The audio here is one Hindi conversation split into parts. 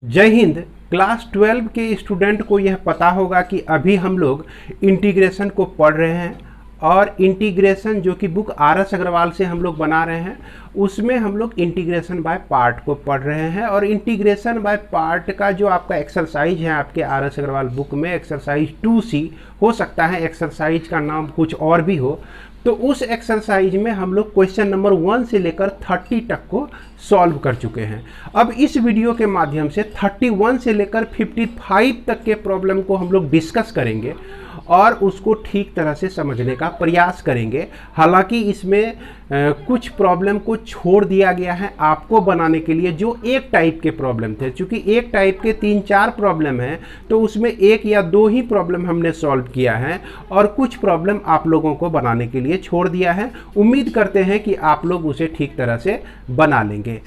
जय हिंद। क्लास 12 के स्टूडेंट को यह पता होगा कि अभी हम लोग इंटीग्रेशन को पढ़ रहे हैं और इंटीग्रेशन जो कि बुक RS अग्रवाल से हम लोग बना रहे हैं उसमें हम लोग इंटीग्रेशन बाय पार्ट को पढ़ रहे हैं। और इंटीग्रेशन बाय पार्ट का जो आपका एक्सरसाइज है आपके RS अग्रवाल बुक में एक्सरसाइज 2C हो सकता है, एक्सरसाइज का नाम कुछ और भी हो। तो उस एक्सरसाइज में हम लोग क्वेश्चन नंबर 1 से लेकर 30 तक को सॉल्व कर चुके हैं। अब इस वीडियो के माध्यम से 31 से लेकर 55 तक के प्रॉब्लम को हम लोग डिस्कस करेंगे और उसको ठीक तरह से समझने का प्रयास करेंगे। हालांकि इसमें कुछ प्रॉब्लम को छोड़ दिया गया है आपको बनाने के लिए जो एक टाइप के प्रॉब्लम थे। चूंकि एक टाइप के 3-4 प्रॉब्लम हैं तो उसमें 1 या 2 ही प्रॉब्लम हमने सॉल्व किया है और कुछ प्रॉब्लम आप लोगों को बनाने के लिए छोड़ दिया है। उम्मीद करते हैं कि आप लोग उसे ठीक तरह से बना लेंगे।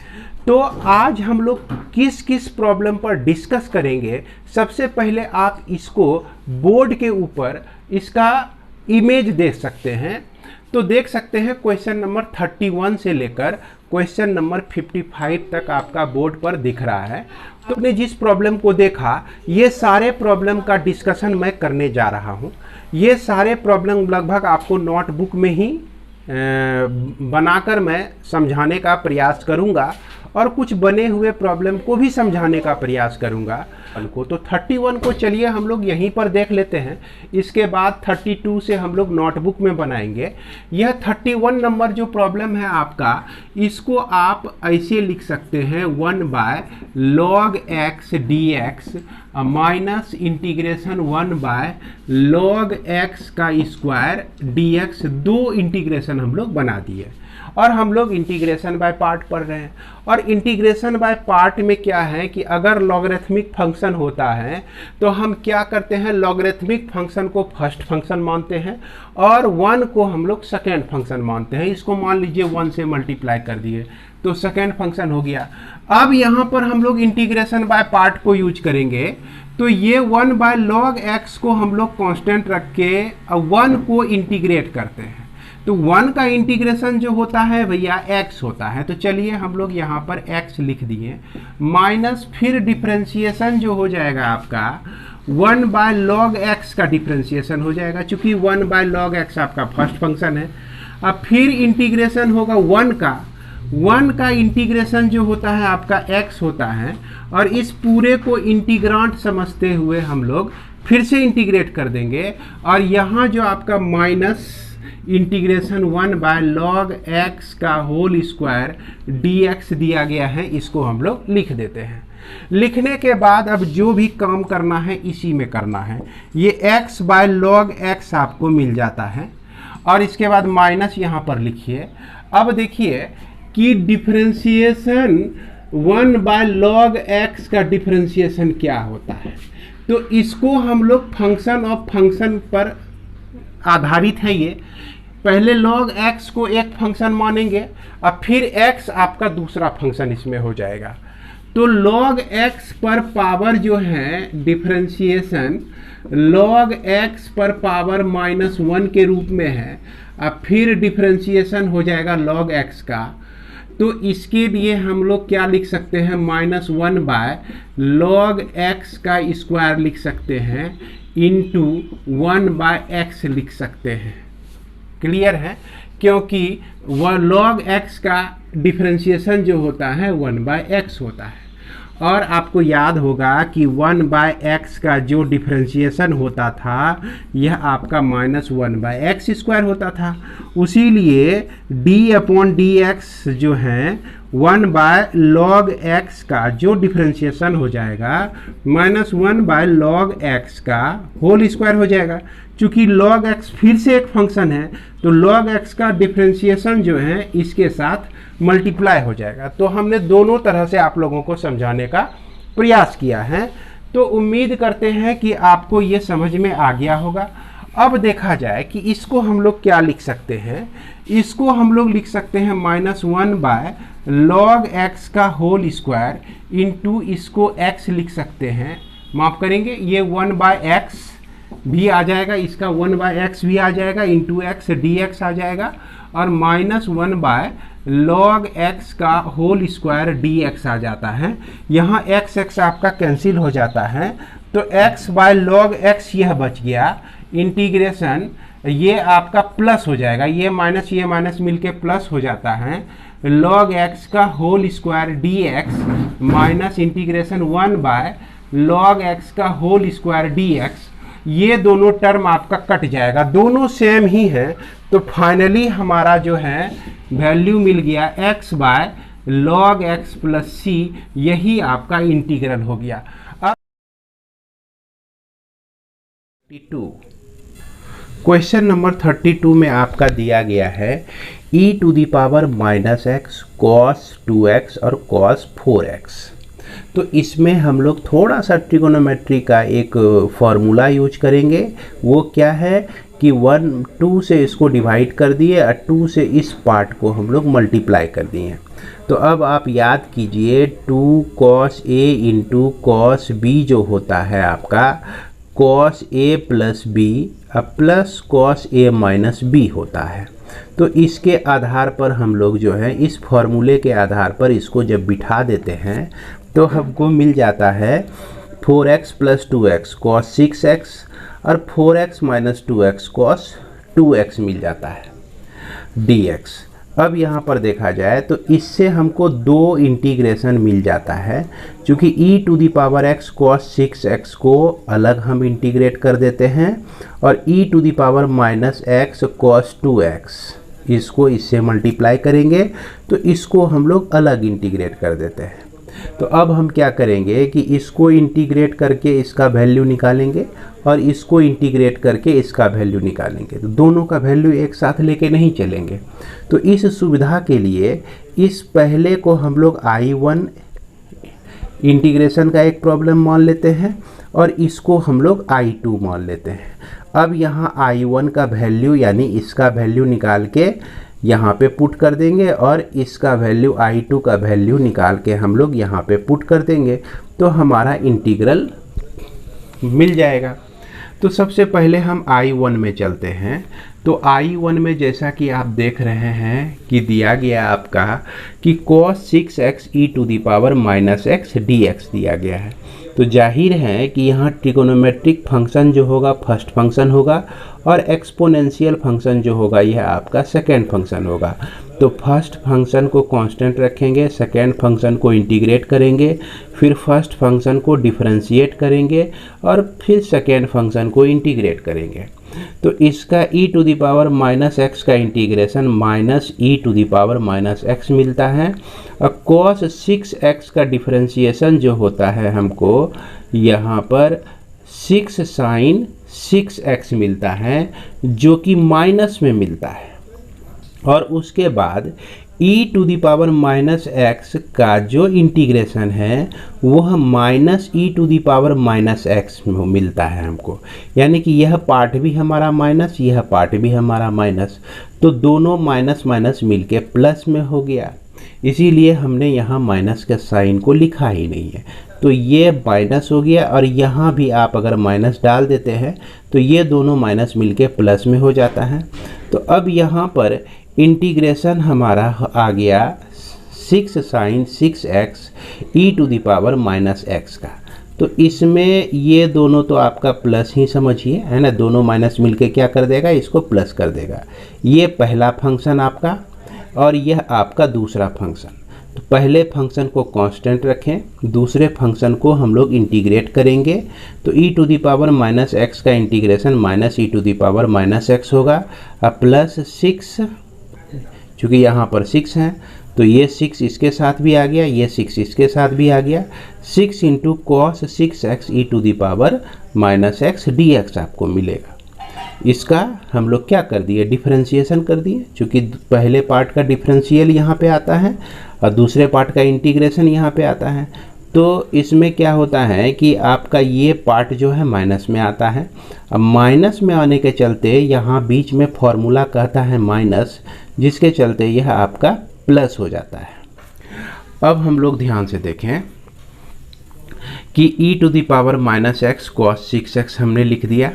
तो आज हम लोग किस किस प्रॉब्लम पर डिस्कस करेंगे। सबसे पहले आप इसको बोर्ड के ऊपर इसका इमेज देख सकते हैं। तो देख सकते हैं क्वेश्चन नंबर 31 से लेकर क्वेश्चन नंबर 55 तक आपका बोर्ड पर दिख रहा है। तो आपने जिस प्रॉब्लम को देखा ये सारे प्रॉब्लम का डिस्कशन मैं करने जा रहा हूँ। ये सारे प्रॉब्लम लगभग आपको नोटबुक में ही बनाकर मैं समझाने का प्रयास करूँगा और कुछ बने हुए प्रॉब्लम को भी समझाने का प्रयास करूंगा। तो 31 को चलिए हम लोग यहीं पर देख लेते हैं। इसके बाद 32 से हम लोग नोटबुक में बनाएंगे। यह 31 नंबर जो प्रॉब्लम है आपका, इसको आप ऐसे लिख सकते हैं 1/log x dx minus integration 1/log x का स्क्वायर dx। 2 इंटीग्रेशन हम लोग बना दिए और हम लोग इंटीग्रेशन बाय पार्ट पढ़ रहे हैं। और इंटीग्रेशन बाय पार्ट में क्या है कि अगर लॉगरिथमिक फंक्शन होता है तो हम क्या करते हैं, लॉगरिथमिक फंक्शन को फर्स्ट फंक्शन मानते हैं और 1 को हम लोग सेकेंड फंक्शन मानते हैं। इसको मान लीजिए 1 से मल्टीप्लाई कर दिए तो सेकेंड फंक्शन हो गया। अब यहाँ पर हम लोग इंटीग्रेशन बाय पार्ट को यूज करेंगे तो ये 1/log x को हम लोग कांस्टेंट रख के 1 को इंटीग्रेट करते हैं। तो 1 का इंटीग्रेशन जो होता है भैया x होता है। तो चलिए हम लोग यहाँ पर x लिख दिए माइनस फिर डिफरेंशिएशन जो हो जाएगा आपका 1/log x का डिफरेंशिएशन हो जाएगा। चूंकि 1/log x आपका फर्स्ट फंक्शन है। अब फिर इंटीग्रेशन होगा 1 का इंटीग्रेशन जो होता है आपका x होता है और इस पूरे को इंटीग्रांट समझते हुए हम लोग फिर से इंटीग्रेट कर देंगे और यहाँ जो आपका माइनस इंटीग्रेशन 1/log x का होल स्क्वायर dx दिया गया है, इसको हम लोग लिख देते हैं। लिखने के बाद अब जो भी काम करना है इसी में करना है। ये x/log x आपको मिल जाता है और इसके बाद माइनस यहाँ पर लिखिए। अब देखिए कि डिफरेंशिएशन 1/log x का डिफरेंशिएशन क्या होता है। तो इसको हम लोग फंक्शन ऑफ फंक्शन पर आधारित है। ये पहले log x को एक फंक्शन मानेंगे और फिर x आपका दूसरा फंक्शन इसमें हो जाएगा। तो log x पर पावर जो है डिफरेंशिएशन log x पर पावर -1 के रूप में है और फिर डिफरेंशिएशन हो जाएगा log x का। तो इसके लिए हम लोग क्या लिख सकते हैं, -1/log x का स्क्वायर लिख सकते हैं इंटू 1/x लिख सकते हैं। क्लियर है, क्योंकि वह log x का डिफरेंशिएशन जो होता है 1/x होता है। और आपको याद होगा कि 1/x का जो डिफरेंशिएशन होता था यह आपका -1/x स्क्वायर होता था। उसी लिए d/dx जो है 1/log x का जो डिफरेंशिएशन हो जाएगा -1/log x का होल स्क्वायर हो जाएगा। चूंकि log x फिर से एक फंक्शन है तो log x का डिफरेंशिएशन जो है इसके साथ मल्टीप्लाई हो जाएगा। तो हमने दोनों तरह से आप लोगों को समझाने का प्रयास किया है। तो उम्मीद करते हैं कि आपको ये समझ में आ गया होगा। अब देखा जाए कि इसको हम लोग क्या लिख सकते हैं। इसको हम लोग लिख सकते हैं -1/log x का होल स्क्वायर इंटू इसको x लिख सकते हैं। माफ करेंगे, ये 1/x भी आ जाएगा, इसका 1/x भी आ जाएगा, इंटू एक्स dx आ जाएगा, और -1 log x का होल स्क्वायर dx आ जाता है। यहाँ x आपका कैंसिल हो जाता है, तो x/log x यह बच गया। इंटीग्रेशन ये आपका प्लस हो जाएगा, ये माइनस मिलके प्लस हो जाता है। log x का whole square dx minus integration 1/log x का होल स्क्वायर dx, ये दोनों टर्म आपका कट जाएगा, दोनों सेम ही है। तो फाइनली हमारा जो है वैल्यू मिल गया x/log x प्लस c, यही आपका इंटीग्रल हो गया। अब क्वेश्चन नंबर 32 में आपका दिया गया है e⁻−x cos 2x और cos 4x। तो इसमें हम लोग थोड़ा सा ट्रिगोनोमेट्री का एक फॉर्मूला यूज करेंगे। वो क्या है कि 2 से इसको डिवाइड कर दिए और 2 से इस पार्ट को हम लोग मल्टीप्लाई कर दिए। तो अब आप याद कीजिए 2 cos a into cos b जो होता है आपका cos a plus b plus cos a minus b होता है। तो इसके आधार पर हम लोग जो है इस फॉर्मूले के आधार पर इसको जब बिठा देते हैं तो हमको मिल जाता है 4x plus 2x cos 6x और 4x minus 2x cos 2x मिल जाता है dx। अब यहाँ पर देखा जाए तो इससे हमको दो इंटीग्रेशन मिल जाता है, क्योंकि e⁻x cos 6x को अलग हम इंटीग्रेट कर देते हैं और e⁻x cos 2x इसको इससे मल्टीप्लाई करेंगे तो इसको हम लोग अलग इंटीग्रेट कर देते हैं। तो अब हम क्या करेंगे कि इसको इंटीग्रेट करके इसका वैल्यू निकालेंगे और इसको इंटीग्रेट करके इसका वैल्यू निकालेंगे। तो दोनों का वैल्यू एक साथ लेके नहीं चलेंगे। तो इस सुविधा के लिए इस पहले को हम लोग I1 इंटीग्रेशन का एक प्रॉब्लम मान लेते हैं और इसको हम लोग I2 मान लेते हैं। अब यहाँ I1 का वैल्यू यानी इसका वैल्यू निकाल के यहाँ पे पुट कर देंगे और इसका वैल्यू I2 का वैल्यू निकाल के हम लोग यहाँ पे पुट कर देंगे, तो हमारा इंटीग्रल मिल जाएगा। तो सबसे पहले हम I1 में चलते हैं। तो I1 में जैसा कि आप देख रहे हैं कि दिया गया आपका कि cos 6x e⁻−x dx दिया गया है। तो जाहिर है कि यहाँ ट्रिगोनोमेट्रिक फंक्शन जो होगा फर्स्ट फंक्शन होगा और एक्सपोनेंशियल फंक्शन जो होगा यह आपका सेकेंड फंक्शन होगा। तो फर्स्ट फंक्शन को कांस्टेंट रखेंगे, सेकेंड फंक्शन को इंटीग्रेट करेंगे, फिर फर्स्ट फंक्शन को डिफरेंशिएट करेंगे और फिर सेकेंड फंक्शन को इंटीग्रेट करेंगे। तो इसका e⁻−x का इंटीग्रेशन -e⁻−x मिलता है और cos 6x का डिफरेंशिएशन जो होता है हमको यहाँ पर 6 sin 6x मिलता है, जो कि माइनस में मिलता है। और उसके बाद e⁻−x का जो इंटीग्रेशन है वह -e⁻−x में मिलता है हमको, यानी कि यह पार्ट भी हमारा माइनस, यह पार्ट भी हमारा माइनस, तो दोनों माइनस माइनस मिलके प्लस में हो गया। इसीलिए हमने यहाँ माइनस के साइन को लिखा ही नहीं है। तो ये माइनस हो गया और यहाँ भी आप अगर माइनस डाल देते हैं तो ये दोनों माइनस मिलके प्लस में हो जाता है। तो अब यहाँ पर इंटीग्रेशन हमारा आ गया 6 sin 6x e⁻−x का। तो इसमें ये दोनों तो आपका प्लस ही समझिए, है ना, दोनों माइनस मिलके क्या कर देगा, इसको प्लस कर देगा। ये पहला फंक्शन आपका और यह आपका दूसरा फंक्शन। तो पहले फंक्शन को कांस्टेंट रखें, दूसरे फंक्शन को हम लोग इंटीग्रेट करेंगे। तो e⁻−x का इंटीग्रेशन -e⁻−x होगा और प्लस 6, चूँकि यहाँ पर 6 हैं तो ये 6 इसके साथ भी आ गया, ये 6 इसके साथ भी आ गया। 6 × cos 6x e⁻−x dx आपको मिलेगा। इसका हम लोग क्या कर दिए, डिफरेंशिएशन कर दिए, क्योंकि पहले पार्ट का डिफरेंशियल यहाँ पे आता है और दूसरे पार्ट का इंटीग्रेशन यहाँ पे आता है। तो इसमें क्या होता है कि आपका ये पार्ट जो है माइनस में आता है। अब माइनस में आने के चलते यहाँ बीच में फॉर्मूला कहता है माइनस, जिसके चलते यह आपका प्लस हो जाता है। अब हम लोग ध्यान से देखें कि e⁻−x cos 6x हमने लिख दिया।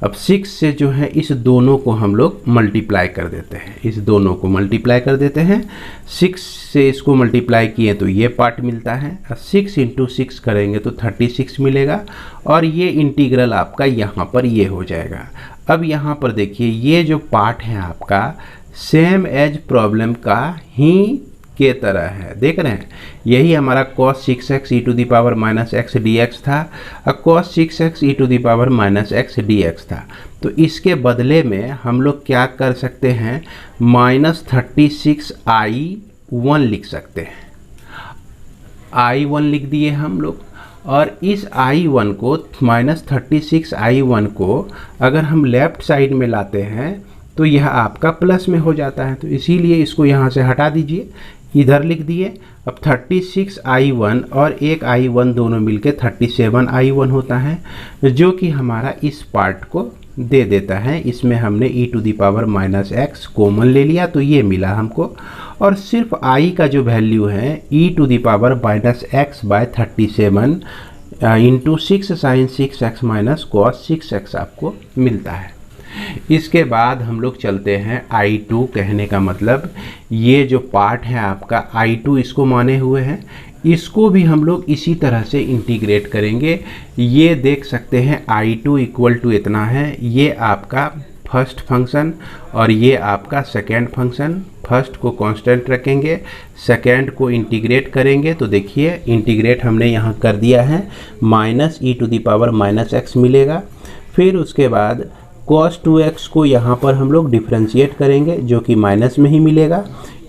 अब 6 से जो है इस दोनों को हम लोग मल्टीप्लाई कर देते हैं, इस दोनों को मल्टीप्लाई कर देते हैं। 6 से इसको मल्टीप्लाई किए तो ये पार्ट मिलता है, 6 इंटू 6 करेंगे तो 36 मिलेगा और ये इंटीग्रल आपका यहाँ पर ये हो जाएगा। अब यहाँ पर देखिए ये जो पार्ट है आपका सेम एज प्रॉब्लम का ही के तरह है, देख रहे हैं, यही हमारा cos 6x e to the power minus x dx था और cos 6x e to the power minus x dx था। तो इसके बदले में हम लोग क्या कर सकते हैं, माइनस 36i1 लिख सकते हैं, i1 लिख दिए हम लोग। और इस i1 को माइनस 36i1 को अगर हम लेफ्ट साइड में लाते हैं तो यह आपका प्लस में हो जाता है, तो इसीलिए इसको यहाँ से हटा दीजिए, इधर लिख दिए। अब 36i1 और एक i1 दोनों मिलके 37i1 होता है, जो कि हमारा इस पार्ट को दे देता है। इसमें हमने e to the power minus x common ले लिया तो ये मिला हमको, और सिर्फ i का जो वैल्यू है e to the power minus x by 37 into 6 sine 6x minus cos 6x आपको मिलता है। इसके बाद हम लोग चलते हैं I2, कहने का मतलब ये जो पार्ट है आपका I2 इसको माने हुए हैं, इसको भी हम लोग इसी तरह से इंटीग्रेट करेंगे। ये देख सकते हैं I2 इक्वल टू इतना है, ये आपका फर्स्ट फंक्शन और ये आपका सेकेंड फंक्शन। फर्स्ट को कांस्टेंट रखेंगे, सेकेंड को इंटीग्रेट करेंगे तो देखिए इंटीग्रेट हमने यहाँ कर दिया है, minus e to the power minus x मिलेगा। फिर उसके बाद cos 2x को यहाँ पर हम लोग डिफ्रेंशिएट करेंगे जो कि माइनस में ही मिलेगा।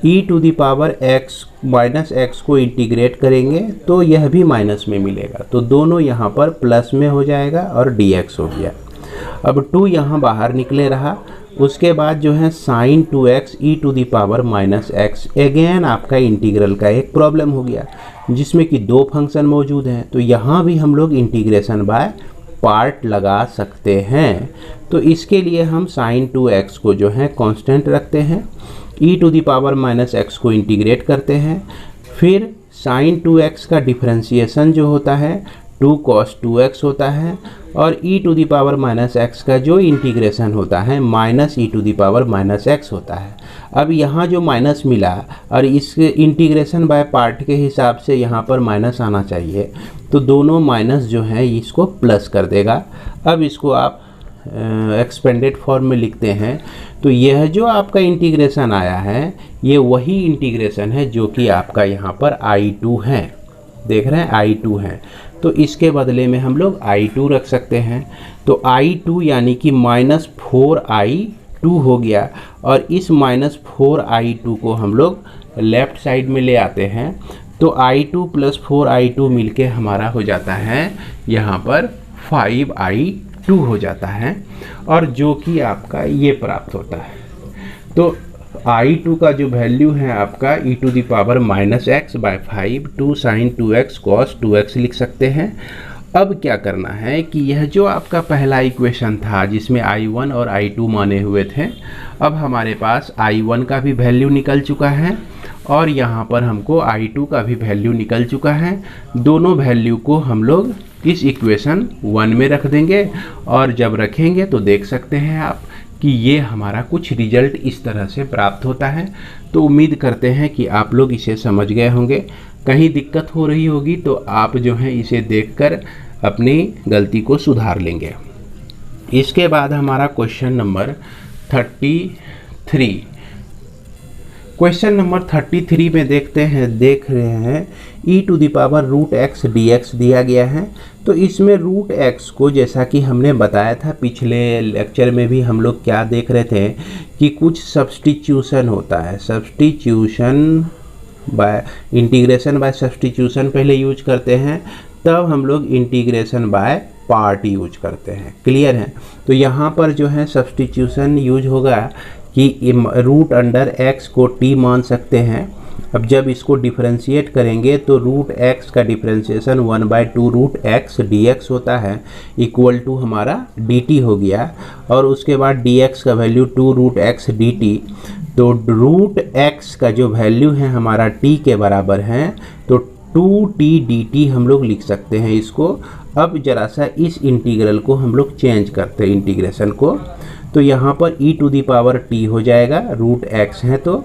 e to the power x minus x को इंटीग्रेट करेंगे तो यह भी माइनस में मिलेगा, तो दोनों यहाँ पर प्लस में हो जाएगा और dx हो गया। अब 2 यहाँ बाहर निकले रहा। उसके बाद जो है sine 2x e to the power minus x, again आपका इंटीग्रल का एक प्रॉब्लम हो गया जिसमें कि 2 फंक्शन मौजूद हैं, तो यहाँ भी हम लोग इंटीग्रेशन बाय पार्ट लगा सकते हैं। तो इसके लिए हम साइन 2x को जो है कांस्टेंट रखते हैं, e to the power minus x को इंटीग्रेट करते हैं, फिर साइन 2x का डिफरेंशिएशन जो होता है 2 cos 2x होता है, और e to the power minus x का जो इंटीग्रेशन होता है minus e to the power minus x होता है। अब यहाँ जो माइनस मिला और इस इंटीग्रेशन बाय पार्ट के हिसाब से यहाँ पर माइनस आना चाहिए, तो दोनों माइनस जो है इसको प्लस कर देगा। अब इसको आप एक्सपेंडेड फॉर्म में लिखते हैं तो यह जो आपका इंटीग्रेशन आया है ये वही इंटीग्रेशन है जो कि आपका यहाँ पर I2 है, देख रहे हैं I2 है, तो इसके बदले में हम लोग I2 रख सकते हैं। तो I2 यानी कि माइनस 4I2 हो गया, और इस माइनस 4I2 को हम लोग लेफ़्ट साइड में ले आते हैं तो I2 प्लस 4I2 मिलके हमारा हो जाता है यहाँ पर 5I2 हो जाता है, और जो कि आपका ये प्राप्त होता है। तो I2 का जो वैल्यू है आपका e to the power minus x by 5 2 साइन 2x cos 2x लिख सकते हैं। अब क्या करना है कि यह जो आपका पहला इक्वेशन था जिसमें I1 और I2 माने हुए थे, अब हमारे पास I1 का भी वैल्यू निकल चुका है और यहाँ पर हमको I2 का भी वैल्यू निकल चुका है। दोनों वैल्यू को हम लोग इस इक्वेशन 1 में रख देंगे, और जब रखेंगे तो देख सकते हैं आप कि ये हमारा कुछ रिजल्ट इस तरह से प्राप्त होता है। तो उम्मीद करते हैं कि आप लोग इसे समझ गए होंगे। कहीं दिक्कत हो रही होगी तो आप जो है इसे देखकर अपनी गलती को सुधार लेंगे। इसके बाद हमारा क्वेश्चन नंबर 33। क्वेश्चन नंबर 33 में देख रहे हैं e to the power root x dx दिया गया है। तो इसमें रूट एक्स को, जैसा कि हमने बताया था पिछले लेक्चर में भी, हम लोग क्या देख रहे थे कि कुछ सब्स्टिट्यूशन होता है, substitution bye integration by substitution पहले यूज करते हैं, तब हम लोग इंटीग्रेशन बाय पार्ट यूज करते हैं। क्लियर है? तो यहाँ पर जो है सब्स्टिट्यूशन यूज होगा कि रूट अंडर एक्स को t मान सकते हैं। अब जब इसको डिफरेंशिएट करेंगे तो रूट एक्स का डिफरेंशिएशन 1/2 रूट एक्स dx होता है, इक्वल टू हमारा dt हो गया, और उसके बाद dx का वैल्यू 2 रूट एक्स dt। तो रूट एक्स का जो वैल्यू है हमारा t के बराबर है, तो 2t dt हम लोग लिख सकते हैं इसको। अब जरा सा इस इंटीग्रल को हम लोग चेंज करते हैं इंटीग्रेशन को, तो यहाँ पर e to the power t हो जाएगा, रूट x है तो,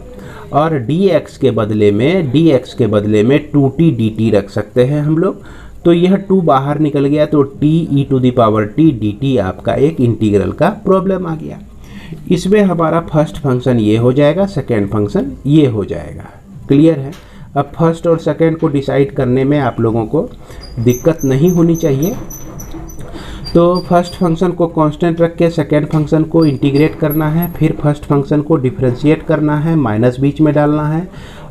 और dx के बदले में 2t dt रख सकते हैं हम लोग। तो यह 2 बाहर निकल गया तो t e to the power t dt आपका एक इंटीग्रल का प्रॉब्लम आ गया। इसमें हमारा फर्स्ट फंक्शन ये हो जाएगा, सेकेंड फंक्शन ये हो जाएगा। क्लियर है? अब फर्स्ट और सेकेंड को डिसाइड करने में आप लोगों को दिक्कत नहीं होनी चाहिए। तो फर्स्ट फंक्शन को कांस्टेंट रख के सेकेंड फंक्शन को इंटीग्रेट करना है, फिर फर्स्ट फंक्शन को डिफरेंशिएट करना है, माइनस बीच में डालना है,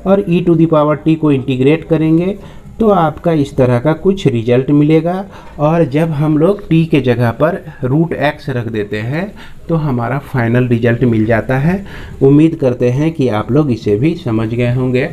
और e to the power t को इंटीग्रेट करेंगे तो आपका इस तरह का कुछ रिजल्ट मिलेगा। और जब हम लोग t के जगह पर रूट x रख देते हैं तो हमारा फाइनल रिजल्ट मिल जाता है। उम्मीद करते हैं कि आप लोग इसे भी समझ गए होंगे।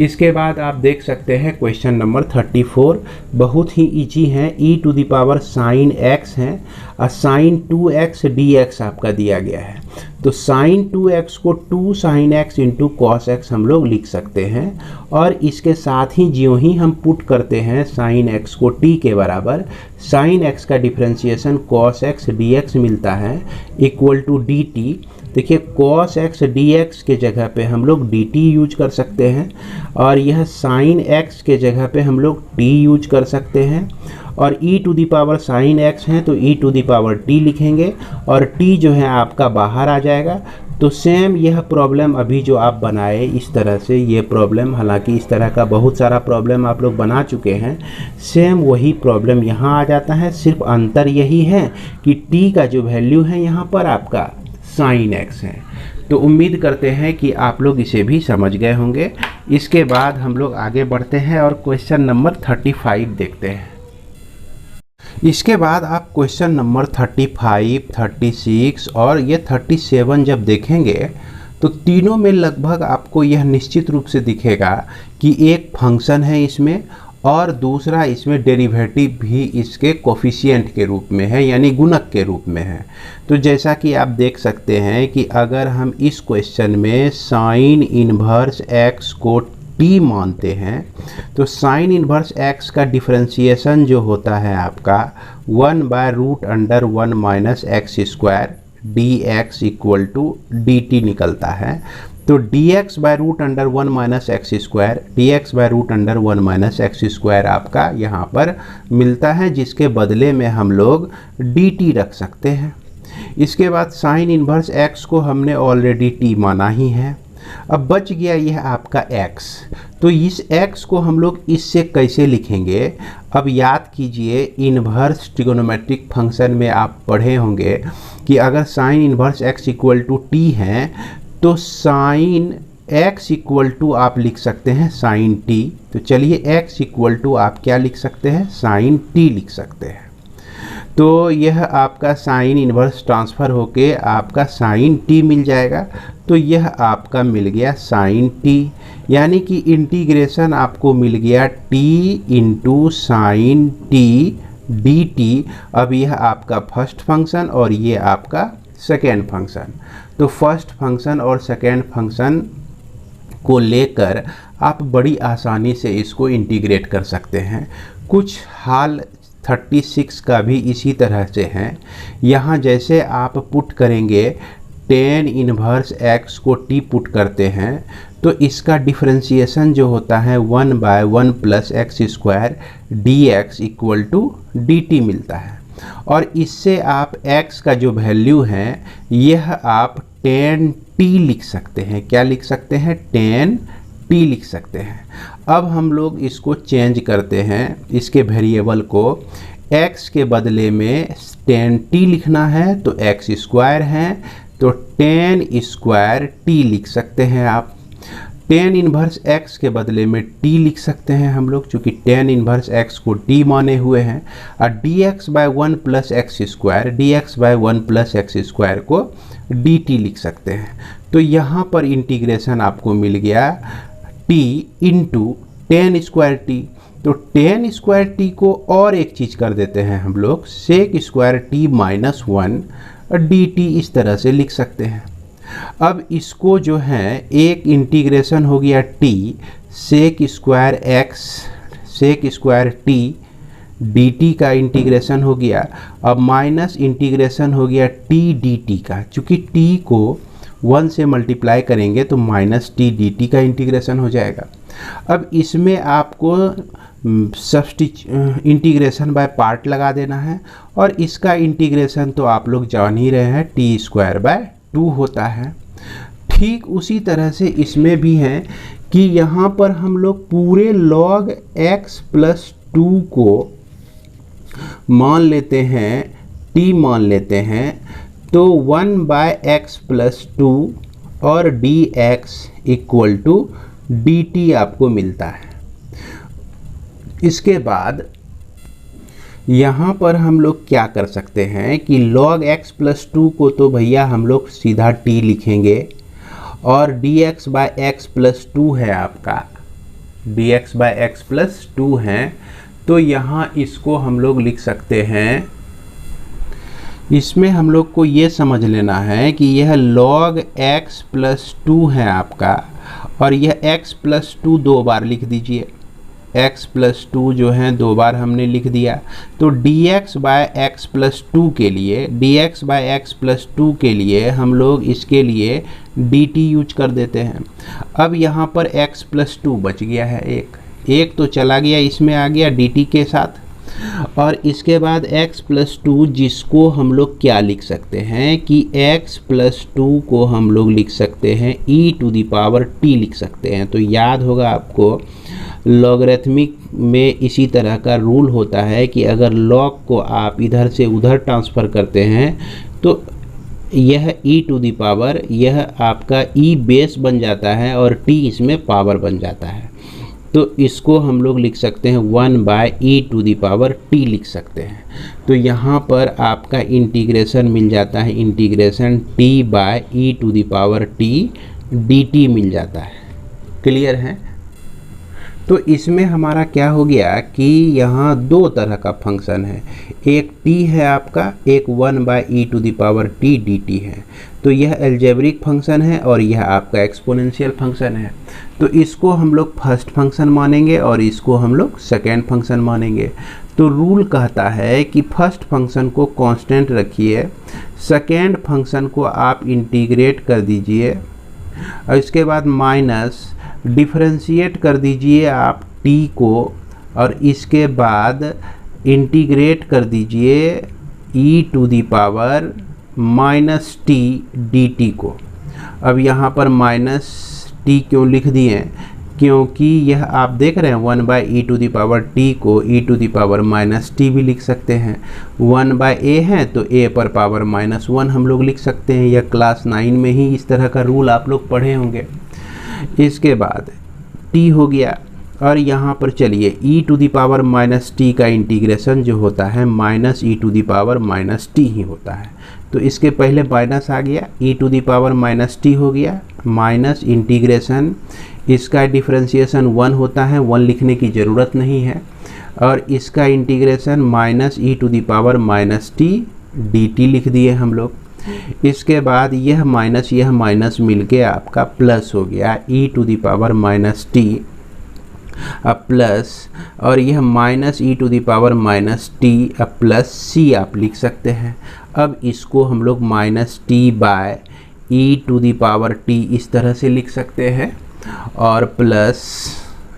इसके बाद आप देख सकते हैं क्वेश्चन नंबर 34, बहुत ही इजी है। e to the power sine x है और साइन 2x dx आपका दिया गया है, तो साइन 2x को 2 sine x into cos x हम लोग लिख सकते हैं। और इसके साथ ही ज्यों ही हम पुट करते हैं साइन x को t के बराबर, साइन x का डिफरेंशिएशन कॉस x dx मिलता है इक्वल टू dt। देखिए cos x dx के जगह पे हम लोग dt यूज कर सकते हैं, और यह sin x के जगह पे हम लोग t यूज कर सकते हैं। और e to the power sine x है तो e to the power t लिखेंगे, और t जो है आपका बाहर आ जाएगा। तो सेम यह प्रॉब्लम अभी जो आप बनाए इस तरह से, ये प्रॉब्लम, हालांकि इस तरह का बहुत सारा प्रॉब्लम आप लोग बना चुके हैं, सेम वही प्रॉब्लम यहाँ आ जाता है। सिर्फ अंतर यही है कि t का जो वैल्यू है यहाँ पर आपका साइन x है। तो उम्मीद करते हैं कि आप लोग इसे भी समझ गए होंगे। इसके बाद हम लोग आगे बढ़ते हैं और क्वेश्चन नंबर 35 देखते हैं। इसके बाद आप क्वेश्चन नंबर 35, 36 और ये 37 जब देखेंगे तो तीनों में लगभग आपको यह निश्चित रूप से दिखेगा कि एक फंक्शन है इसमें, और दूसरा इसमें डेरिवेटिव भी इसके कोफिशिएंट के रूप में है, यानी गुणक के रूप में है। तो जैसा कि आप देख सकते हैं कि अगर हम इस क्वेश्चन में साइन इन्वर्स x को t मानते हैं तो साइन इन्वर्स x का डिफरेंशिएशन जो होता है आपका 1/√1 minus x square dx equal to dt निकलता है। तो dx/√1 minus x square, dx/√1 minus x square आपका यहाँ पर मिलता है, जिसके बदले में हम लोग dt रख सकते हैं। इसके बाद साइन इन्वर्स x को हमने ऑलरेडी t माना ही है। अब बच गया यह आपका x, तो इस x को हम लोग इससे कैसे लिखेंगे? अब याद कीजिए, इन्वर्स ट्रिगोनोमेट्रिक फंक्शन में आप पढ़े होंगे कि अगर sine inverse x equal to t है तो साइन x इक्वल टू आप लिख सकते हैं साइन t। तो चलिए x इक्वल टू आप क्या लिख सकते हैं? साइन t लिख सकते हैं। तो यह आपका साइन इन्वर्स ट्रांसफ़र होके आपका साइन t मिल जाएगा। तो यह आपका मिल गया साइन t, यानी कि इंटीग्रेशन आपको मिल गया t into sign t dt। अब यह आपका फर्स्ट फंक्शन और ये आपका सेकेंड फंक्शन। तो फर्स्ट फंक्शन और सेकेंड फंक्शन को लेकर आप बड़ी आसानी से इसको इंटीग्रेट कर सकते हैं। कुछ हाल 36 का भी इसी तरह से है। यहाँ जैसे आप पुट करेंगे टेन इन्वर्स x को t पुट करते हैं तो इसका डिफरेंशिएशन जो होता है 1/1 plus x square dx equal to dt मिलता है। और इससे आप x का जो वैल्यू है यह आप टेन t लिख सकते हैं। क्या लिख सकते हैं? टेन t लिख सकते हैं। अब हम लोग इसको चेंज करते हैं, इसके वेरिएबल को। x के बदले में टेन t लिखना है तो एक्स स्क्वायर है, तो टेन स्क्वायर t लिख सकते हैं आप। टेन इन्वर्स x के बदले में t लिख सकते हैं हम लोग, चूँकि टेन इन्वर्स x को t माने हुए हैं। और dx/1 plus x square, dx/1 plus x square को dt लिख सकते हैं। तो यहाँ पर इंटीग्रेशन आपको मिल गया t into ten square t। तो टेन स्क्वायर t को और एक चीज़ कर देते हैं हम लोग, sec square t minus 1 dt इस तरह से लिख सकते हैं। अब इसको जो है एक इंटीग्रेशन हो गया t sec square x sec square t dt का इंटीग्रेशन हो गया। अब माइनस इंटीग्रेशन हो गया t dt का, चूँकि t को 1 से मल्टीप्लाई करेंगे तो माइनस टी dt का इंटीग्रेशन हो जाएगा। अब इसमें आपको इंटीग्रेशन बाय पार्ट लगा देना है, और इसका इंटीग्रेशन तो आप लोग जान ही रहे हैं, टी स्क्वायर बाय 2 होता है। ठीक उसी तरह से इसमें भी है कि यहाँ पर हम लोग पूरे log x प्लस 2 को मान लेते हैं, t मान लेते हैं, तो 1 बाय एक्स प्लस 2 और dx इक्वल टू dt आपको मिलता है। इसके बाद यहाँ पर हम लोग क्या कर सकते हैं कि log x प्लस 2 को तो भैया हम लोग सीधा t लिखेंगे, और dx बाय x प्लस 2 है आपका, dx बाय x प्लस 2 है, तो यहाँ इसको हम लोग लिख सकते हैं। इसमें हम लोग को ये समझ लेना है कि यह log x प्लस 2 है आपका, और यह x प्लस 2 दो बार लिख दीजिए, x प्लस 2 जो है 2 बार हमने लिख दिया। तो dx बाय x प्लस 2 के लिए, dx बाय x प्लस 2 के लिए हम लोग इसके लिए dt यूज कर देते हैं। अब यहाँ पर x प्लस 2 बच गया है, एक तो चला गया, इसमें आ गया dt के साथ। और इसके बाद x प्लस 2, जिसको हम लोग क्या लिख सकते हैं कि x प्लस 2 को हम लोग लिख सकते हैं e to the power t लिख सकते हैं। तो याद होगा आपको, लॉगरिथमिक में इसी तरह का रूल होता है कि अगर log को आप इधर से उधर ट्रांसफ़र करते हैं तो यह e टू दी पावर, यह आपका e बेस बन जाता है और t इसमें पावर बन जाता है। तो इसको हम लोग लिख सकते हैं 1 by e to the power t लिख सकते हैं। तो यहाँ पर आपका इंटीग्रेशन मिल जाता है, integration t by e to the power t dt मिल जाता है। क्लियर है? तो इसमें हमारा क्या हो गया कि यहाँ दो तरह का फंक्शन है, एक t है आपका, एक 1 by e to the power t dt है। तो यह अलजेब्रिक फंक्शन है और यह आपका एक्सपोनेंशियल फंक्शन है। तो इसको हम लोग फर्स्ट फंक्शन मानेंगे और इसको हम लोग सेकेंड फंक्शन मानेंगे। तो रूल कहता है कि फर्स्ट फंक्शन को कांस्टेंट रखिए, सेकेंड फंक्शन को आप इंटीग्रेट कर दीजिए, और इसके बाद माइनस डिफरेंशिएट कर दीजिए आप t को, और इसके बाद इंटीग्रेट कर दीजिए e to the power minus t dt को। अब यहाँ पर माइनस t क्यों लिख दिए? क्योंकि यह आप देख रहे हैं 1 by e to the power t को e to the power minus t भी लिख सकते हैं। 1 बाय a है तो a पर पावर माइनस 1 हम लोग लिख सकते हैं। यह क्लास 9 में ही इस तरह का रूल आप लोग पढ़े होंगे। इसके बाद t हो गया, और यहाँ पर चलिए e to the power minus t का इंटीग्रेशन जो होता है minus e to the power minus t ही होता है। तो इसके पहले माइनस आ गया, e to the power minus t हो गया, माइनस इंटीग्रेशन, इसका डिफरेंशिएशन 1 होता है, 1 लिखने की ज़रूरत नहीं है, और इसका integration minus e to the power minus t dt लिख दिए हम लोग। इसके बाद यह माइनस मिलके आपका प्लस हो गया e to the power minus t, अब प्लस, और यह minus e to the power minus t अब प्लस c आप लिख सकते हैं। अब इसको हम लोग minus t by e to the power t इस तरह से लिख सकते हैं, और प्लस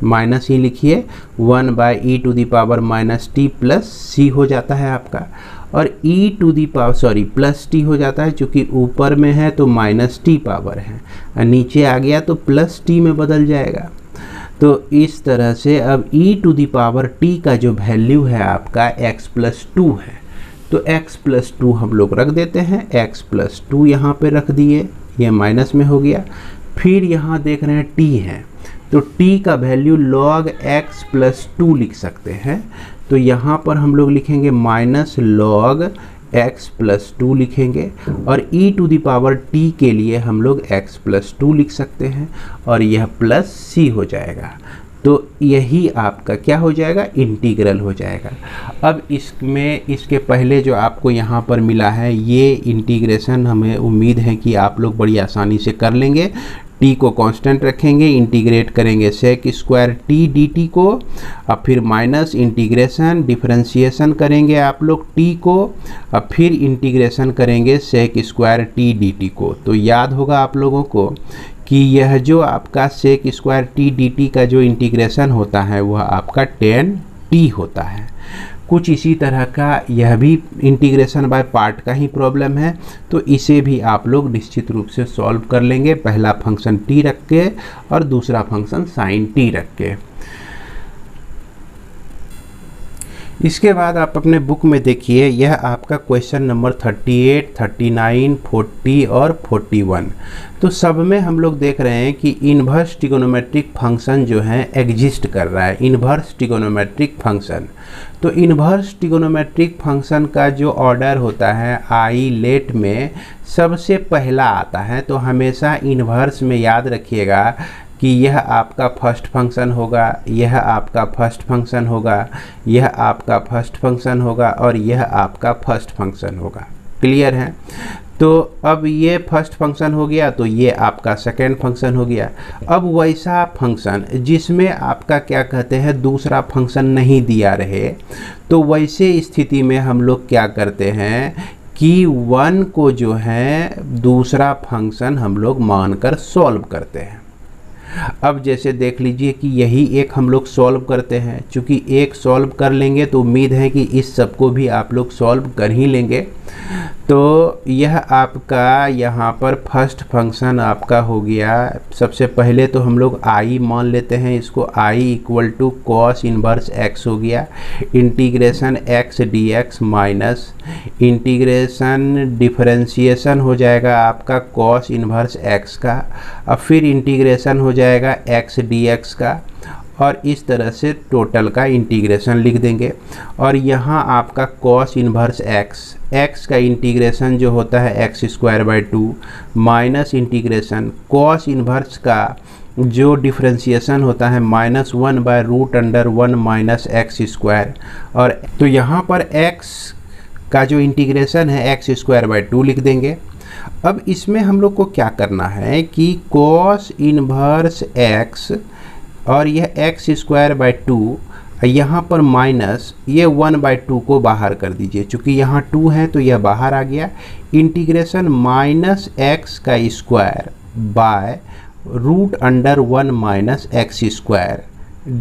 माइनस ही लिखिए 1 by e to the power minus t plus c हो जाता है आपका, और e to the power plus t हो जाता है, चूँकि ऊपर में है तो माइनस t पावर है, और नीचे आ गया तो प्लस t में बदल जाएगा। तो इस तरह से अब e to the power t का जो वैल्यू है आपका x प्लस 2 है, तो x प्लस 2 हम लोग रख देते हैं, x प्लस 2 यहाँ पे रख दिए, ये माइनस में हो गया। फिर यहाँ देख रहे हैं t है, तो t का वैल्यू log x प्लस 2 लिख सकते हैं। तो यहाँ पर हम लोग लिखेंगे माइनस log x प्लस 2 लिखेंगे, और e to the power t के लिए हम लोग x प्लस 2 लिख सकते हैं, और यह प्लस c हो जाएगा। तो यही आपका क्या हो जाएगा? इंटीग्रल हो जाएगा। अब इसमें इसके पहले जो आपको यहाँ पर मिला है ये इंटीग्रेशन हमें उम्मीद है कि आप लोग बड़ी आसानी से कर लेंगे। टी को कांस्टेंट रखेंगे, इंटीग्रेट करेंगे sec square t d t को, अब फिर माइनस इंटीग्रेशन डिफरेंशिएशन करेंगे आप लोग टी को, अब फिर इंटीग्रेशन करेंगे sec square t d t को। तो याद होगा आप लोगों को कि यह जो आपका sec square t d t का जो इंटीग्रेशन होता है वह आपका 10t होता है। कुछ इसी तरह का यह भी इंटीग्रेशन बाय पार्ट का ही प्रॉब्लम है, तो इसे भी आप लोग निश्चित रूप से सॉल्व कर लेंगे, पहला फंक्शन t रख के और दूसरा फंक्शन साइन t रख के। इसके बाद आप अपने बुक में देखिए, यह आपका क्वेश्चन नंबर 38, 39, 40 और 41। तो सब में हम लोग देख रहे हैं कि इन्वर्स ट्रिगोनोमेट्रिक फंक्शन जो है एग्जिस्ट कर रहा है, इन्वर्स ट्रिगोनोमेट्रिक फंक्शन। तो इन्वर्स ट्रिगोनोमेट्रिक फंक्शन का जो ऑर्डर होता है आई लेट में सबसे पहला आता है, तो हमेशा इन्वर्स में याद रखिएगा कि यह आपका फर्स्ट फंक्शन होगा, यह आपका फर्स्ट फंक्शन होगा, यह आपका फर्स्ट फंक्शन होगा और यह आपका फर्स्ट फंक्शन होगा। क्लियर है? तो अब ये फर्स्ट फंक्शन हो गया, तो ये आपका सेकेंड फंक्शन हो गया। अब वैसा फंक्शन जिसमें आपका क्या कहते हैं दूसरा फंक्शन नहीं दिया रहे, तो वैसे स्थिति में हम लोग क्या करते हैं कि 1 को जो है दूसरा फंक्शन हम लोग मानकर सॉल्व करते हैं। अब जैसे देख लीजिए कि यही एक हम लोग सॉल्व करते हैं, चूँकि एक सॉल्व कर लेंगे तो उम्मीद है कि इस सब को भी आप लोग सॉल्व कर ही लेंगे। तो यह आपका यहाँ पर फर्स्ट फंक्शन आपका हो गया। सबसे पहले तो हम लोग आई मान लेते हैं, इसको I equal to cos inverse x हो गया, integration x d x minus integration differentiation हो जाएगा आपका कॉस इनवर्स एक्स का, अब फिर इंटीग्रेशन हो जाएगा एक्स डी एक्स का, और इस तरह से टोटल का इंटीग्रेशन लिख देंगे। और यहाँ आपका कॉस इनवर्स एक्स का इंटीग्रेशन जो होता है x square by 2 minus integration cos inverse का जो डिफरेंशिएशन होता है -1 by root under 1 minus x square. और तो यहाँ पर x का जो इंटीग्रेशन है एक्स स्क्वायर बाई 2 लिख देंगे। अब इसमें हम लोग को क्या करना है कि कॉस इनवर्स एक्स और यह एक्स स्क्वायर बाई 2, यहाँ पर माइनस ये 1/2 को बाहर कर दीजिए, चूँकि यहाँ 2 है तो यह बाहर आ गया। इंटीग्रेशन माइनस एक्स का square by root under 1 minus x square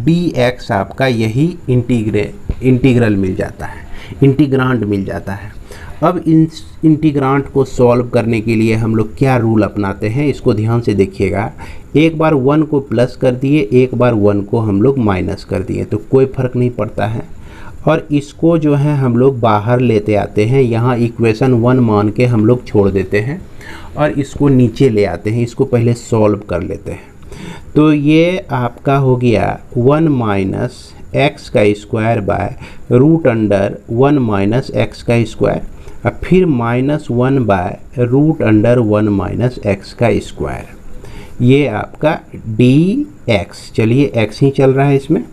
d x आपका यही इंटीग्रल मिल जाता है, इंटीग्रांड मिल जाता है। अब इन इंटीग्रांड को सॉल्व करने के लिए हम लोग क्या रूल अपनाते हैं, इसको ध्यान से देखिएगा। एक बार 1 को प्लस कर दिए, एक बार 1 को हम लोग माइनस कर दिए, तो कोई फ़र्क नहीं पड़ता है। और इसको जो है हम लोग बाहर लेते आते हैं, यहाँ इक्वेशन 1 मान के हम लोग छोड़ देते हैं और इसको नीचे ले आते हैं, इसको पहले सॉल्व कर लेते हैं। तो ये आपका हो गया 1 माइनस एक्स का square by root under 1 minus x का स्क्वायर, और फिर -1 by root under 1 minus x का स्क्वायर, ये आपका डी एक्स। चलिए एक्स ही चल रहा है इसमें।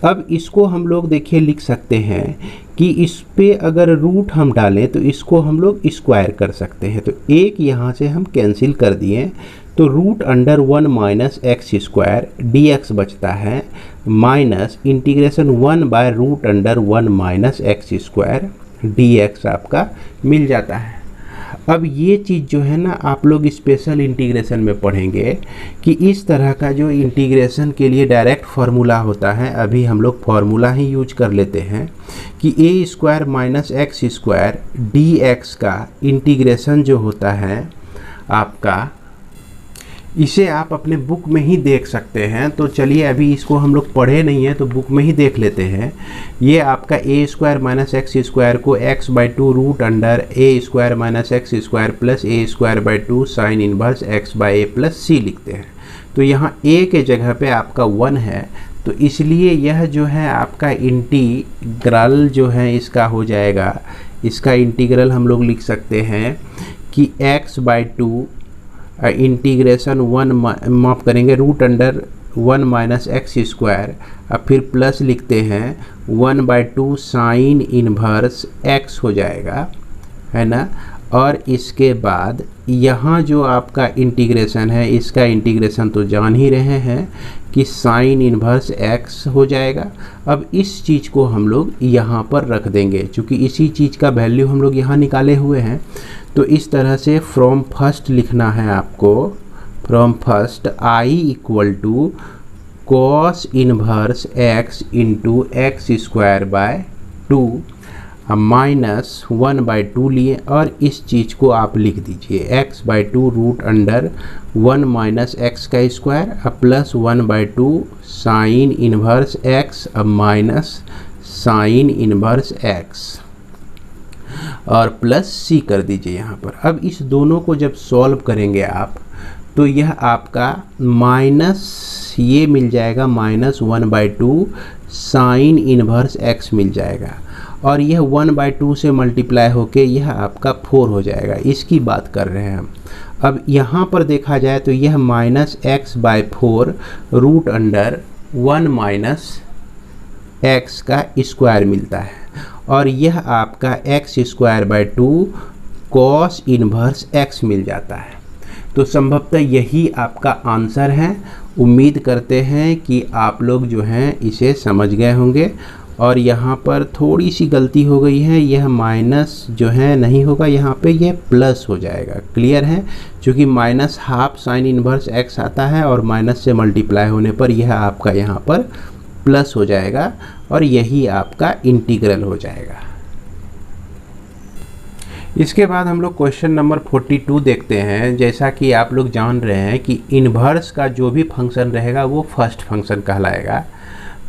अब इसको हम लोग देखिए लिख सकते हैं कि इस पे अगर रूट हम डालें तो इसको हम लोग स्क्वायर कर सकते हैं, तो एक यहाँ से हम कैंसिल कर दिए, तो root under 1 minus x square d x बचता है, minus integration 1 by root under 1 minus x square d x आपका मिल जाता है। अब ये चीज़ जो है ना आप लोग स्पेशल इंटीग्रेशन में पढ़ेंगे कि इस तरह का जो इंटीग्रेशन के लिए डायरेक्ट फार्मूला होता है, अभी हम लोग फार्मूला ही यूज कर लेते हैं कि a square minus x square d x का इंटीग्रेशन जो होता है आपका, इसे आप अपने बुक में ही देख सकते हैं। तो चलिए अभी इसको हम लोग पढ़े नहीं हैं तो बुक में ही देख लेते हैं। ये आपका a square minus x square को x/2 root under a square minus x square plus a square by 2 sine inverse x by a plus c लिखते हैं। तो यहाँ a के जगह पे आपका 1 है, तो इसलिए यह जो है आपका इंटीग्रल जो है इसका हो जाएगा, इसका इंटीग्रल हम लोग लिख सकते हैं कि x/2 इंटीग्रेशन 1 माफ करेंगे root under 1 minus x square, अब फिर प्लस लिखते हैं 1/2 साइन इनवर्स x हो जाएगा, है ना। और इसके बाद यहाँ जो आपका इंटीग्रेशन है, इसका इंटीग्रेशन तो जान ही रहे हैं कि साइन इन्वर्स एक्स हो जाएगा। अब इस चीज़ को हम लोग यहाँ पर रख देंगे, क्योंकि इसी चीज़ का वैल्यू हम लोग यहाँ निकाले हुए हैं। तो इस तरह से फ्रॉम फर्स्ट लिखना है आपको, from first I equal to cos inverse x into x square by 2 minus 1/2 लिए, और इस चीज़ को आप लिख दीजिए x/2 root under 1 minus x का स्क्वायर अब प्लस 1/2 साइन इन्वर्स एक्स अब माइनस साइन इन्वर्स एक्स और प्लस सी कर दीजिए यहाँ पर। अब इस दोनों को जब सॉल्व करेंगे आप, तो यह आपका माइनस ये मिल जाएगा, माइनस 1/2 साइन इन्वर्स एक्स मिल जाएगा, और यह 1/2 से मल्टीप्लाई होके यह आपका 4 हो जाएगा। इसकी बात कर रहे हैं हम। अब यहाँ पर देखा जाए तो यह minus x/4 root under 1 minus x का स्क्वायर मिलता है, और यह आपका x²/2 कॉस इन्वर्स x मिल जाता है। तो संभवतः यही आपका आंसर है। उम्मीद करते हैं कि आप लोग जो हैं इसे समझ गए होंगे। और यहाँ पर थोड़ी सी गलती हो गई है, यह माइनस जो है नहीं होगा, यहाँ पे यह प्लस हो जाएगा। क्लियर है? क्योंकि minus half sine inverse x आता है और माइनस से मल्टीप्लाई होने पर यह आपका यहाँ पर प्लस हो जाएगा, और यही आपका इंटीग्रल हो जाएगा। इसके बाद हम लोग क्वेश्चन नंबर 42 देखते हैं। जैसा कि आप लोग जान रहे हैं कि इन्वर्स का जो भी फंक्शन रहेगा वो फर्स्ट फंक्शन कहलाएगा।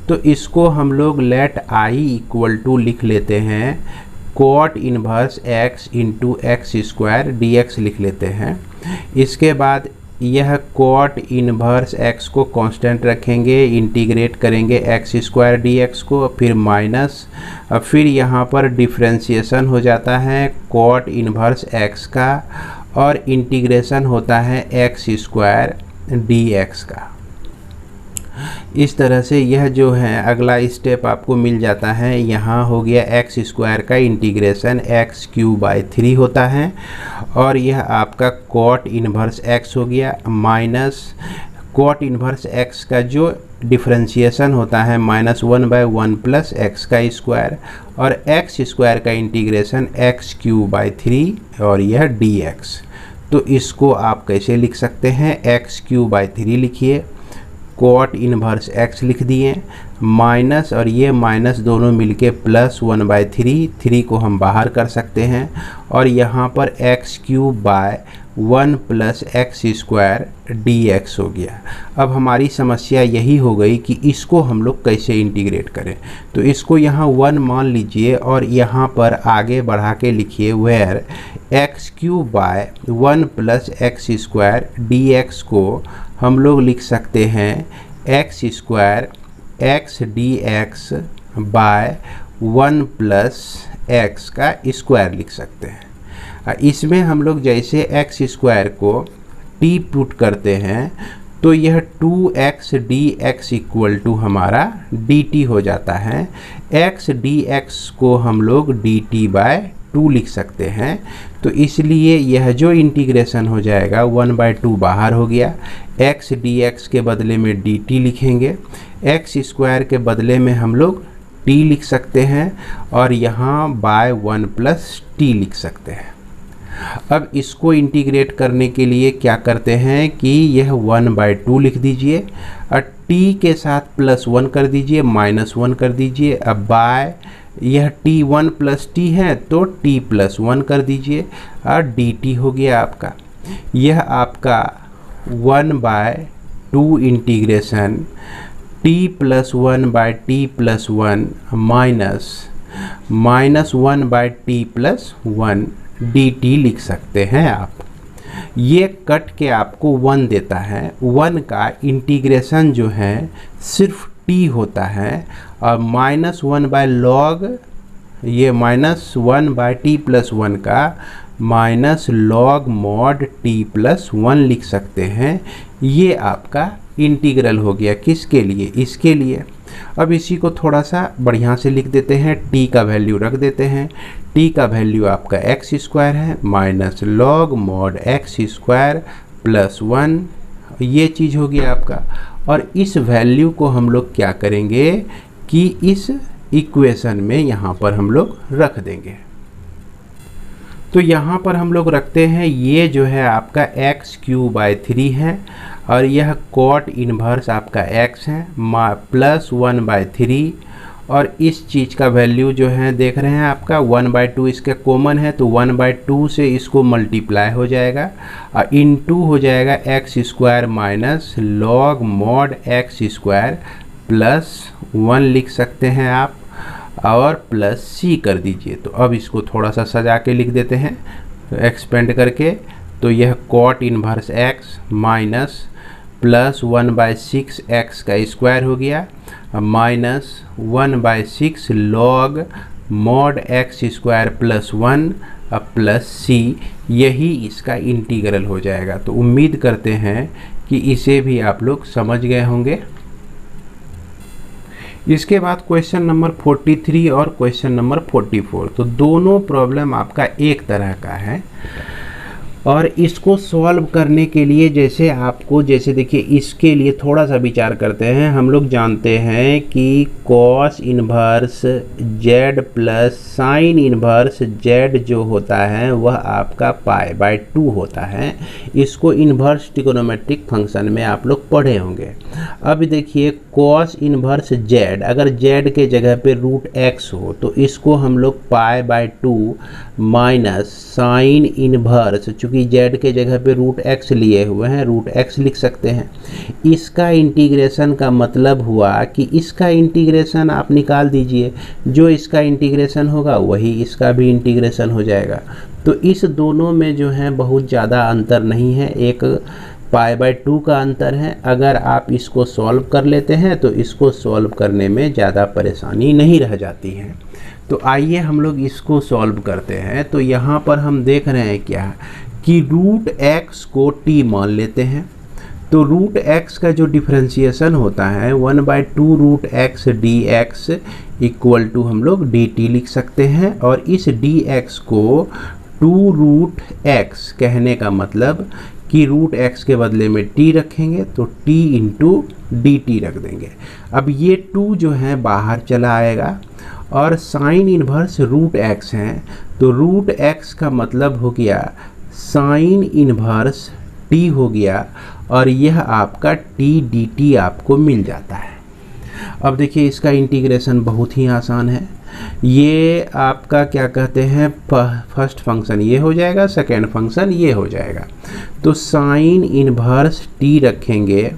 तो इसको हम लोग लेट आई इक्वल टू लिख लेते हैं cot inverse x into x square d x लिख लेते हैं। इसके बाद यह कॉट इन्वर्स एक्स को कांस्टेंट रखेंगे, इंटीग्रेट करेंगे एक्स स्क्वायर डी एक्स को, फिर माइनस, फिर यहाँ पर डिफ्रेंशिएशन हो जाता है कॉट इन्वर्स एक्स का, और इंटीग्रेशन होता है एक्स स्क्वायर डी एक्स का। इस तरह से यह जो है अगला स्टेप आपको मिल जाता है। यहाँ हो गया एक्स स्क्वायर का इंटीग्रेशन x³/3 होता है, और यह आपका कॉट इन्वर्स एक्स हो गया, माइनस कॉट इन्वर्स एक्स का जो डिफरेंशिएशन होता है -1/1 प्लस एक्स का स्क्वायर, और एक्स स्क्वायर का इंटीग्रेशन x³/3 और यह dx। तो इसको आप कैसे लिख सकते हैं? x³/3 लिखिए, कॉट इन्वर्स x लिख दिए, माइनस और ये माइनस दोनों मिलके प्लस 1/3, 3 को हम बाहर कर सकते हैं, और यहाँ पर x³/1 plus x square dx हो गया। अब हमारी समस्या यही हो गई कि इसको हम लोग कैसे इंटीग्रेट करें। तो इसको यहाँ 1 मान लीजिए, और यहाँ पर आगे बढ़ा के लिखिए where x³/1 plus x square dx को हम लोग लिख सकते हैं x square x dx/1 plus x का स्क्वायर लिख सकते हैं। इसमें हम लोग जैसे एक्स स्क्वायर को t पुट करते हैं तो यह 2x dx इक्वल टू हमारा dt हो जाता है। x dx को हम लोग dt/2 लिख सकते हैं। तो इसलिए यह जो इंटीग्रेशन हो जाएगा 1/2 बाहर हो गया, x dx के बदले में dt लिखेंगे, एक्स स्क्वायर के बदले में हम लोग t लिख सकते हैं, और यहाँ /1 प्लस t लिख सकते हैं। अब इसको इंटीग्रेट करने के लिए क्या करते हैं कि यह 1/2 लिख दीजिए, और t के साथ +1 कर दीजिए, -1 कर दीजिए। अब बाय यह t 1 प्लस t है तो t +1 कर दीजिए, और dt हो गया आपका। यह आपका 1/2 integration t +1/t+1 minus 1/t+1 dt लिख सकते हैं आप। ये कट के आपको 1 देता है। 1 का इंटीग्रेशन जो है सिर्फ t होता है, और -1/log ये -1/t+1 का -log mod t+1 लिख सकते हैं। ये आपका इंटीग्रल हो गया। किसके लिए? इसके लिए। अब इसी को थोड़ा सा बढ़िया से लिख देते हैं, t का वैल्यू रख देते हैं। t का वैल्यू आपका एक्स स्क्वायर है minus log mod x square plus 1, ये चीज़ होगी आपका। और इस वैल्यू को हम लोग क्या करेंगे कि इस इक्वेशन में यहाँ पर हम लोग रख देंगे। तो यहाँ पर हम लोग रखते हैं, ये जो है आपका x³/3 है और यह कॉट इन्वर्स आपका x है प्लस 1/3, और इस चीज़ का वैल्यू जो है देख रहे हैं आपका 1/2 इसके कॉमन है, तो 1/2 से इसको मल्टीप्लाई हो जाएगा और इनटू हो जाएगा x² minus log mod x² plus 1 लिख सकते हैं आप, और प्लस c कर दीजिए। तो अब इसको थोड़ा सा सजा के लिख देते हैं, तो एक्सपेंड करके, तो यह cot inverse x minus plus 1/6 x का स्क्वायर हो गया माइनस 1/6 log mod x² plus 1 plus c, यही इसका इंटीग्रल हो जाएगा। तो उम्मीद करते हैं कि इसे भी आप लोग समझ गए होंगे। इसके बाद क्वेश्चन नंबर 43 और क्वेश्चन नंबर 44, तो दोनों प्रॉब्लम आपका एक तरह का है और इसको सॉल्व करने के लिए जैसे देखिए इसके लिए थोड़ा सा विचार करते हैं। हम लोग जानते हैं कि cos inverse z plus sign inverse z जो होता है वह आपका π/2 होता है। इसको इन्वर्स ट्रिग्नोमेट्रिक फंक्शन में आप लोग पढ़े होंगे। अब देखिए कॉस इन्वर्स z, अगर z के जगह पे √x हो तो इसको हम लोग π/2 माइनस साइन इन्वर्स, चूँकि z के जगह पे √x लिए हुए हैं √x लिख सकते हैं। इसका इंटीग्रेशन का मतलब हुआ कि इसका इंटीग्रेशन आप निकाल दीजिए, जो इसका इंटीग्रेशन होगा वही इसका भी इंटीग्रेशन हो जाएगा। तो इस दोनों में जो है बहुत ज़्यादा अंतर नहीं है, एक π/2 का अंतर है। अगर आप इसको सॉल्व कर लेते हैं तो इसको सॉल्व करने में ज़्यादा परेशानी नहीं रह जाती है। तो आइए हम लोग इसको सॉल्व करते हैं। तो यहाँ पर हम देख रहे हैं क्या कि √x को t मान लेते हैं। तो √x का जो डिफरेंशिएशन होता है 1/2 √x dx इक्वल टू हम लोग dt लिख सकते हैं, और इस dx को 2√x कहने का मतलब कि √x के बदले में t रखेंगे तो t इंटू dt रख देंगे। अब ये 2 जो है बाहर चला आएगा और साइन इन्वर्स √x है, तो √x का मतलब हो गया साइन इन्वर्स t हो गया, और यह आपका t dt आपको मिल जाता है। अब देखिए इसका इंटीग्रेशन बहुत ही आसान है। ये आपका क्या कहते हैं, फर्स्ट फंक्शन ये हो जाएगा, सेकेंड फंक्शन ये हो जाएगा। तो साइन इन्वर्स t रखेंगे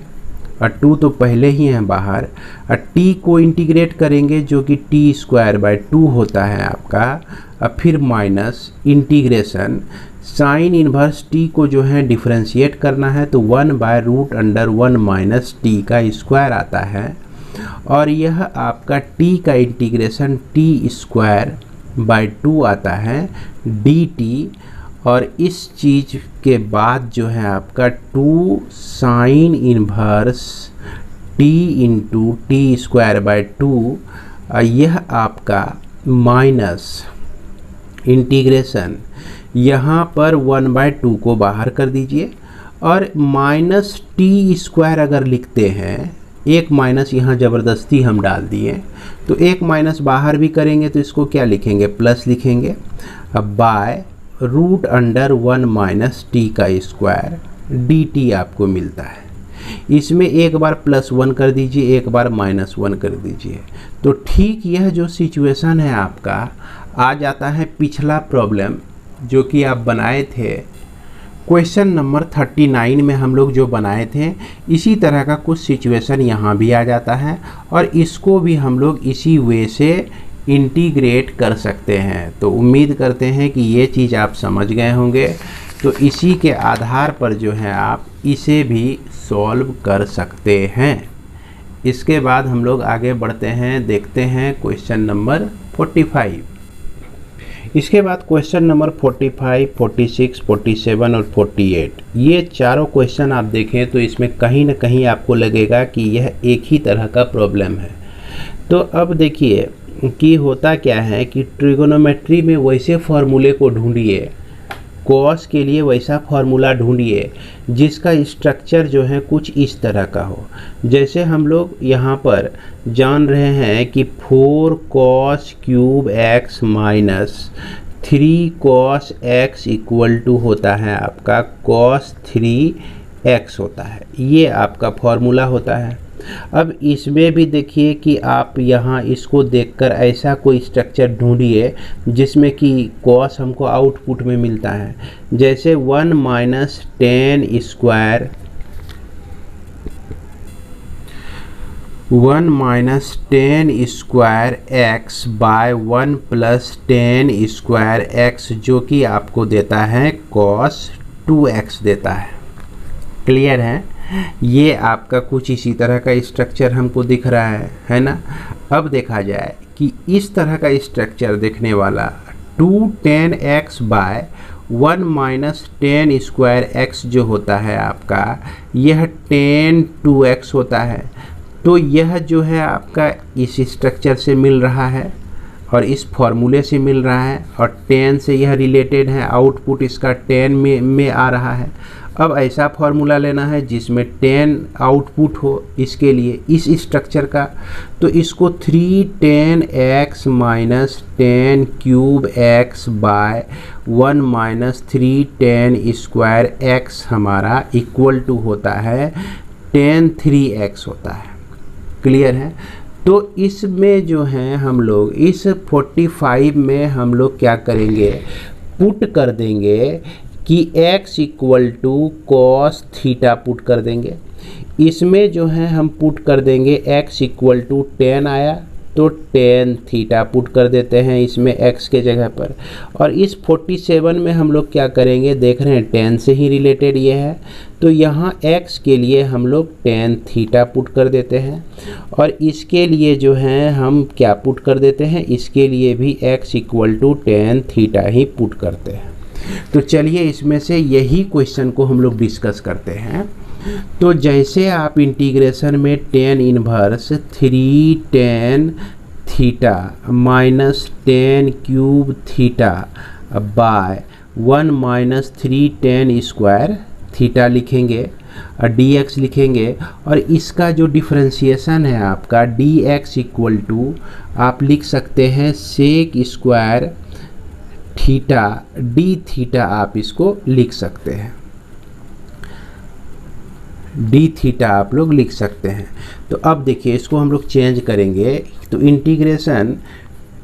और 2 तो पहले ही हैं बाहर, और t को इंटीग्रेट करेंगे जो कि t² होता है आपका, और फिर minus integration sign inverse t को जो है डिफरेंशिएट करना है तो 1/√1 माइनस t का स्क्वायर आता है, और यह आपका t का इंटीग्रेशन t² आता है dt, और इस चीज़ के बाद जो है आपका 2 sign inverse t into t²/2, यह आपका माइनस इंटीग्रेशन यहाँ पर 1/2 को बाहर कर दीजिए, और माइनस t² अगर लिखते हैं, एक माइनस यहाँ ज़बरदस्ती हम डाल दिए, तो एक माइनस बाहर भी करेंगे तो इसको क्या लिखेंगे, प्लस लिखेंगे। अब बाय √1 माइनस t का स्क्वायर dt आपको मिलता है। इसमें एक बार +1 कर दीजिए, एक बार -1 कर दीजिए। तो ठीक यह जो सिचुएशन है आपका आ जाता है पिछला प्रॉब्लम जो कि आप बनाए थे क्वेश्चन नंबर 39 में, हम लोग जो बनाए थे इसी तरह का कुछ सिचुएशन यहाँ भी आ जाता है, और इसको भी हम लोग इसी वे से इंटीग्रेट कर सकते हैं। तो उम्मीद करते हैं कि ये चीज़ आप समझ गए होंगे। तो इसी के आधार पर जो है आप इसे भी सॉल्व कर सकते हैं। इसके बाद हम लोग आगे बढ़ते हैं, देखते हैं क्वेश्चन नंबर 45। इसके बाद क्वेश्चन नंबर 45, 46, 47 और 48, ये चारों क्वेश्चन आप देखें तो इसमें कहीं ना कहीं आपको लगेगा कि यह एक ही तरह का प्रॉब्लम है। तो अब देखिए कि होता क्या है कि ट्रिगोनोमेट्री में वैसे फार्मूले को ढूंढिए, कॉस के लिए वैसा फार्मूला ढूंढिए जिसका स्ट्रक्चर जो है कुछ इस तरह का हो। जैसे हम लोग यहाँ पर जान रहे हैं कि 4 cos cube x minus 3 cos x equal to होता है आपका cos 3x होता है, ये आपका फॉर्मूला होता है। अब इसमें भी देखिए कि आप यहाँ इसको देखकर ऐसा कोई स्ट्रक्चर ढूंढिए जिसमें कि cos हमको आउटपुट में मिलता है। जैसे 1 minus 10 square 1 minus 10 square x by 1 plus 10 square x, जो कि आपको देता है cos 2x देता है। क्लियर है? ये आपका कुछ इसी तरह का स्ट्रक्चर हमको दिख रहा है ना। अब देखा जाए कि इस तरह का स्ट्रक्चर देखने वाला 2 10x bye 1 minus 10 square x जो होता है आपका, यह 10 2x होता है। तो यह जो है आपका इस स्ट्रक्चर से मिल रहा है और इस फॉर्मूले से मिल रहा है और 10 से यह रिलेटेड है, आउटपुट इसका 10 में आ रहा है। अब ऐसा फार्मूला लेना है जिसमें 10 आउटपुट हो इसके लिए इस स्ट्रक्चर का, तो इसको 3 10x minus 10 cube x by 1 minus 3 10 square x हमारा इक्वल टू होता है 10 3x होता है। क्लियर है? तो इसमें जो है हम लोग इस 45 में हम लोग क्या करेंगे, पुट कर देंगे कि x equal to cos theta put कर देंगे। इसमें जो है हम पुट कर देंगे x इक्वल टू 10 आया तो 10 थीटा पुट कर देते हैं इसमें x के जगह पर। और इस 47 में हम लोग क्या करेंगे, देख रहे हैं 10 से ही रिलेटेड ये है, तो यहाँ x के लिए हम लोग 10 थीटा पुट कर देते हैं और इसके लिए जो है हम क्या पुट कर देते हैं, इसके लिए भी x इक्वल टू 10 थीटा ही पुट करते हैं। तो चलिए इसमें से यही क्वेश्चन को हम लोग डिस्कस करते हैं। तो जैसे आप इंटीग्रेशन में 10 inverse 3 10 theta minus 10 cube theta by 1 minus 3 10 square theta लिखेंगे और dx लिखेंगे, और इसका जो डिफरेंशिएशन है आपका dx इक्वल टू आप लिख सकते हैं sec square theta d theta, आप इसको लिख सकते हैं डी थीटा आप लोग लिख सकते हैं। तो अब देखिए इसको हम लोग चेंज करेंगे, तो इंटीग्रेशन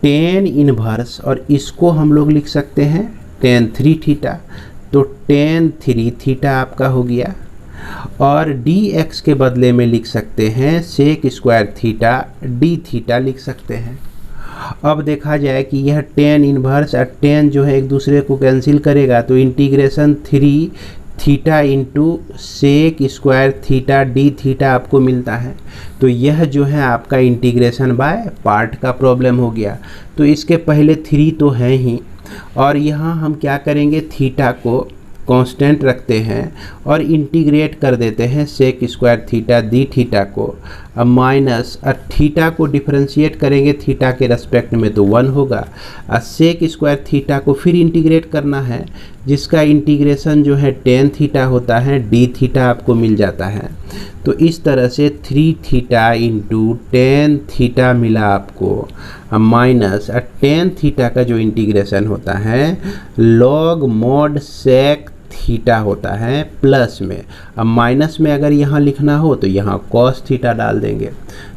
10 इनवर्स और इसको हम लोग लिख सकते हैं tan 3 थीटा, तो tan 3 थीटा आपका हो गया। और dx के बदले में लिख सकते हैं sec square theta d theta लिख सकते हैं। अब देखा जाए कि यह tan इनवर्स और tan जो है एक दूसरे को कैंसिल करेगा, तो integration 3 theta into sec square theta d theta आपको मिलता है। तो यह जो है आपका इंटीग्रेशन बाय पार्ट का प्रॉब्लम हो गया। तो इसके पहले 3 तो हैं ही, और यहाँ हम क्या करेंगे, थीटा को कांस्टेंट रखते हैं और इंटीग्रेट कर देते हैं सेक स्क्वायर थीटा दी थीटा को, अब माइनस थीटा को डिफरेंशिएट करेंगे थीटा के रेस्पेक्ट में तो 1 होगा, और सेक स्क्वायर थीटा को फिर इंटीग्रेट करना है जिसका इंटीग्रेशन जो है tan थीटा होता है, डी थीटा आपको मिल जाता है। तो इस तरह से 3 थीटा इंटू tan थीटा मिला आपको, माइनस tan थीटा का जो इंटीग्रेशन होता है लॉग मॉड सेक थीटा होता है प्लस में, अब माइनस में अगर यहाँ लिखना हो तो यहाँ कॉस थीटा डाल देंगे।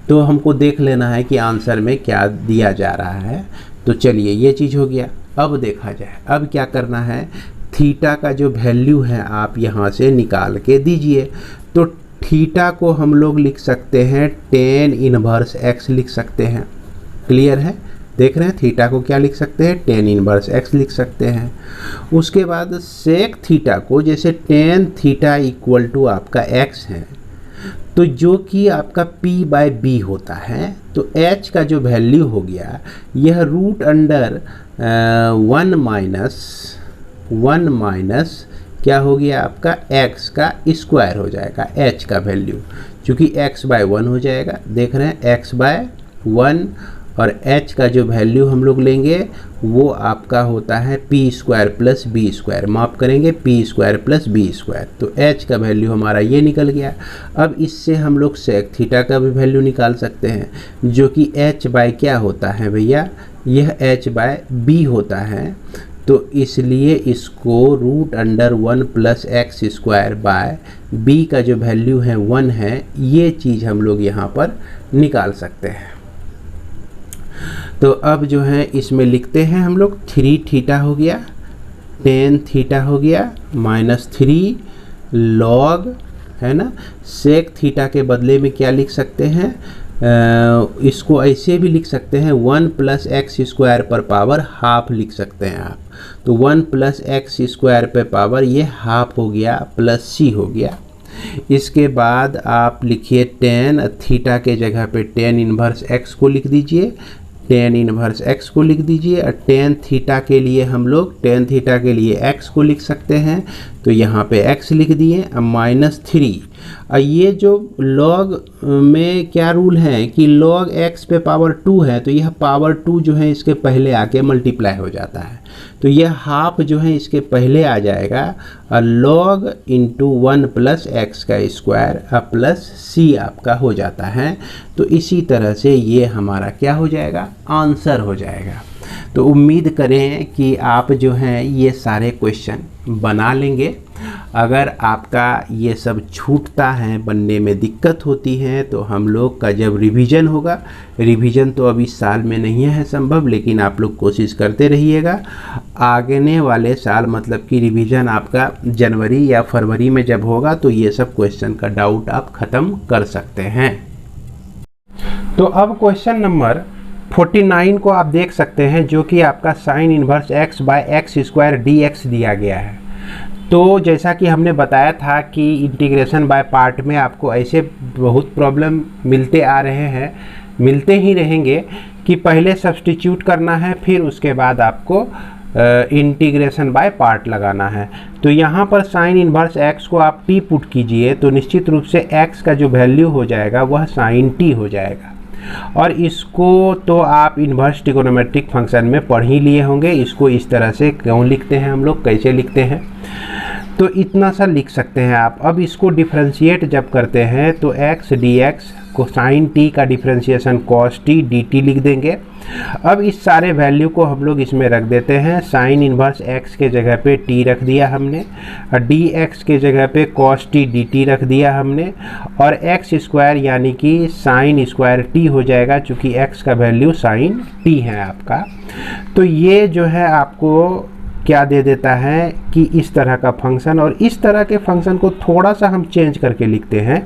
तो हमको देख लेना है कि आंसर में क्या दिया जा रहा है। तो चलिए ये चीज़ हो गया। अब देखा जाए अब क्या करना है, थीटा का जो वैल्यू है आप यहाँ से निकाल के दीजिए। तो थीटा को हम लोग लिख सकते हैं tan इनवर्स x लिख सकते हैं। क्लियर है? देख रहे हैं थीटा को क्या लिख सकते हैं, tan इनवर्स x लिख सकते हैं। उसके बाद सेक थीटा को जैसे tan थीटा इक्वल टू आपका x है, तो जो कि आपका p बाय b होता है, तो h का जो वैल्यू हो गया यह रूट अंडर 1 माइनस क्या हो गया आपका x का स्क्वायर हो जाएगा, h का वैल्यू चूँकि x बाय 1 हो जाएगा। देख रहे हैं x बाय 1 और h का जो वैल्यू हम लोग लेंगे वो आपका होता है p square plus b square, माफ़ करेंगे p square plus b square. तो h का वैल्यू हमारा ये निकल गया। अब इससे हम लोग सेक थीटा का भी वैल्यू निकाल सकते हैं, जो कि h बाय क्या होता है भैया, यह h बाय b होता है। तो इसलिए इसको √1 plus x square bye b का जो वैल्यू है 1 है, ये चीज़ हम लोग यहाँ पर निकाल सकते हैं। तो अब जो है इसमें लिखते हैं हम लोग 3 थीटा हो गया, tan थीटा हो गया -3 log, है ना। सेक थीटा के बदले में क्या लिख सकते हैं, इसको ऐसे भी लिख सकते हैं 1 प्लस एक्स स्क्वायर पर पावर हाफ लिख सकते हैं आप। तो 1 प्लस एक्स स्क्वायर पे पावर ये हाफ हो गया प्लस सी हो गया। इसके बाद आप लिखिए tan थीटा के जगह पे tan इन्वर्स x को लिख दीजिए, tan इन्वर्स x को लिख दीजिए। और tan थीटा के लिए हम लोग tan थीटा के लिए x को लिख सकते हैं, तो यहाँ पे x लिख दिए। अब -3, और ये जो log में क्या रूल है कि log x पे पावर 2 है, तो यह पावर 2 जो है इसके पहले आके मल्टीप्लाई हो जाता है, तो यह हाफ जो है इसके पहले आ जाएगा। और log इंटू 1 प्लस एक्स का स्क्वायर प्लस सी आपका हो जाता है। तो इसी तरह से ये हमारा क्या हो जाएगा, आंसर हो जाएगा। तो उम्मीद करें कि आप जो हैं ये सारे क्वेश्चन बना लेंगे। अगर आपका ये सब छूटता है, बनने में दिक्कत होती है, तो हम लोग का जब रिवीजन होगा, रिवीजन तो अभी साल में नहीं है संभव, लेकिन आप लोग कोशिश करते रहिएगा। आगने वाले साल मतलब कि रिवीजन आपका जनवरी या फरवरी में जब होगा, तो ये सब क्वेश्चन का डाउट आप ख़त्म कर सकते हैं। तो अब क्वेश्चन नंबर 49 को आप देख सकते हैं, जो कि आपका sine inverse x by x square dx दिया गया है। तो जैसा कि हमने बताया था कि इंटीग्रेशन बाय पार्ट में आपको ऐसे बहुत प्रॉब्लम मिलते आ रहे हैं, मिलते ही रहेंगे, कि पहले सब्स्टिट्यूट करना है, फिर उसके बाद आपको इंटीग्रेशन बाय पार्ट लगाना है। तो यहाँ पर साइन इन्वर्स x को आप t पुट कीजिए, तो निश्चित रूप से x का जो वैल्यू हो जाएगा वह साइन t हो जाएगा। और इसको तो आप इन्वर्स ट्रिगोनोमेट्रिक फंक्शन में पढ़ ही लिए होंगे। इसको इस तरह से क्यों लिखते हैं हम लोग, कैसे लिखते हैं, तो इतना सा लिख सकते हैं आप। अब इसको डिफ्रेंशिएट जब करते हैं तो x dx को साइन t का डिफ्रेंशिएशन cos t dt लिख देंगे। अब इस सारे वैल्यू को हम लोग इसमें रख देते हैं। साइन इन्वर्स x के जगह पे t रख दिया हमने, और dx के जगह पे cos t dt रख दिया हमने, और x स्क्वायर यानी कि साइन स्क्वायर t हो जाएगा, चूँकि x का वैल्यू साइन t है आपका। तो ये जो है आपको क्या दे देता है कि इस तरह का फंक्शन, और इस तरह के फंक्शन को थोड़ा सा हम चेंज करके लिखते हैं।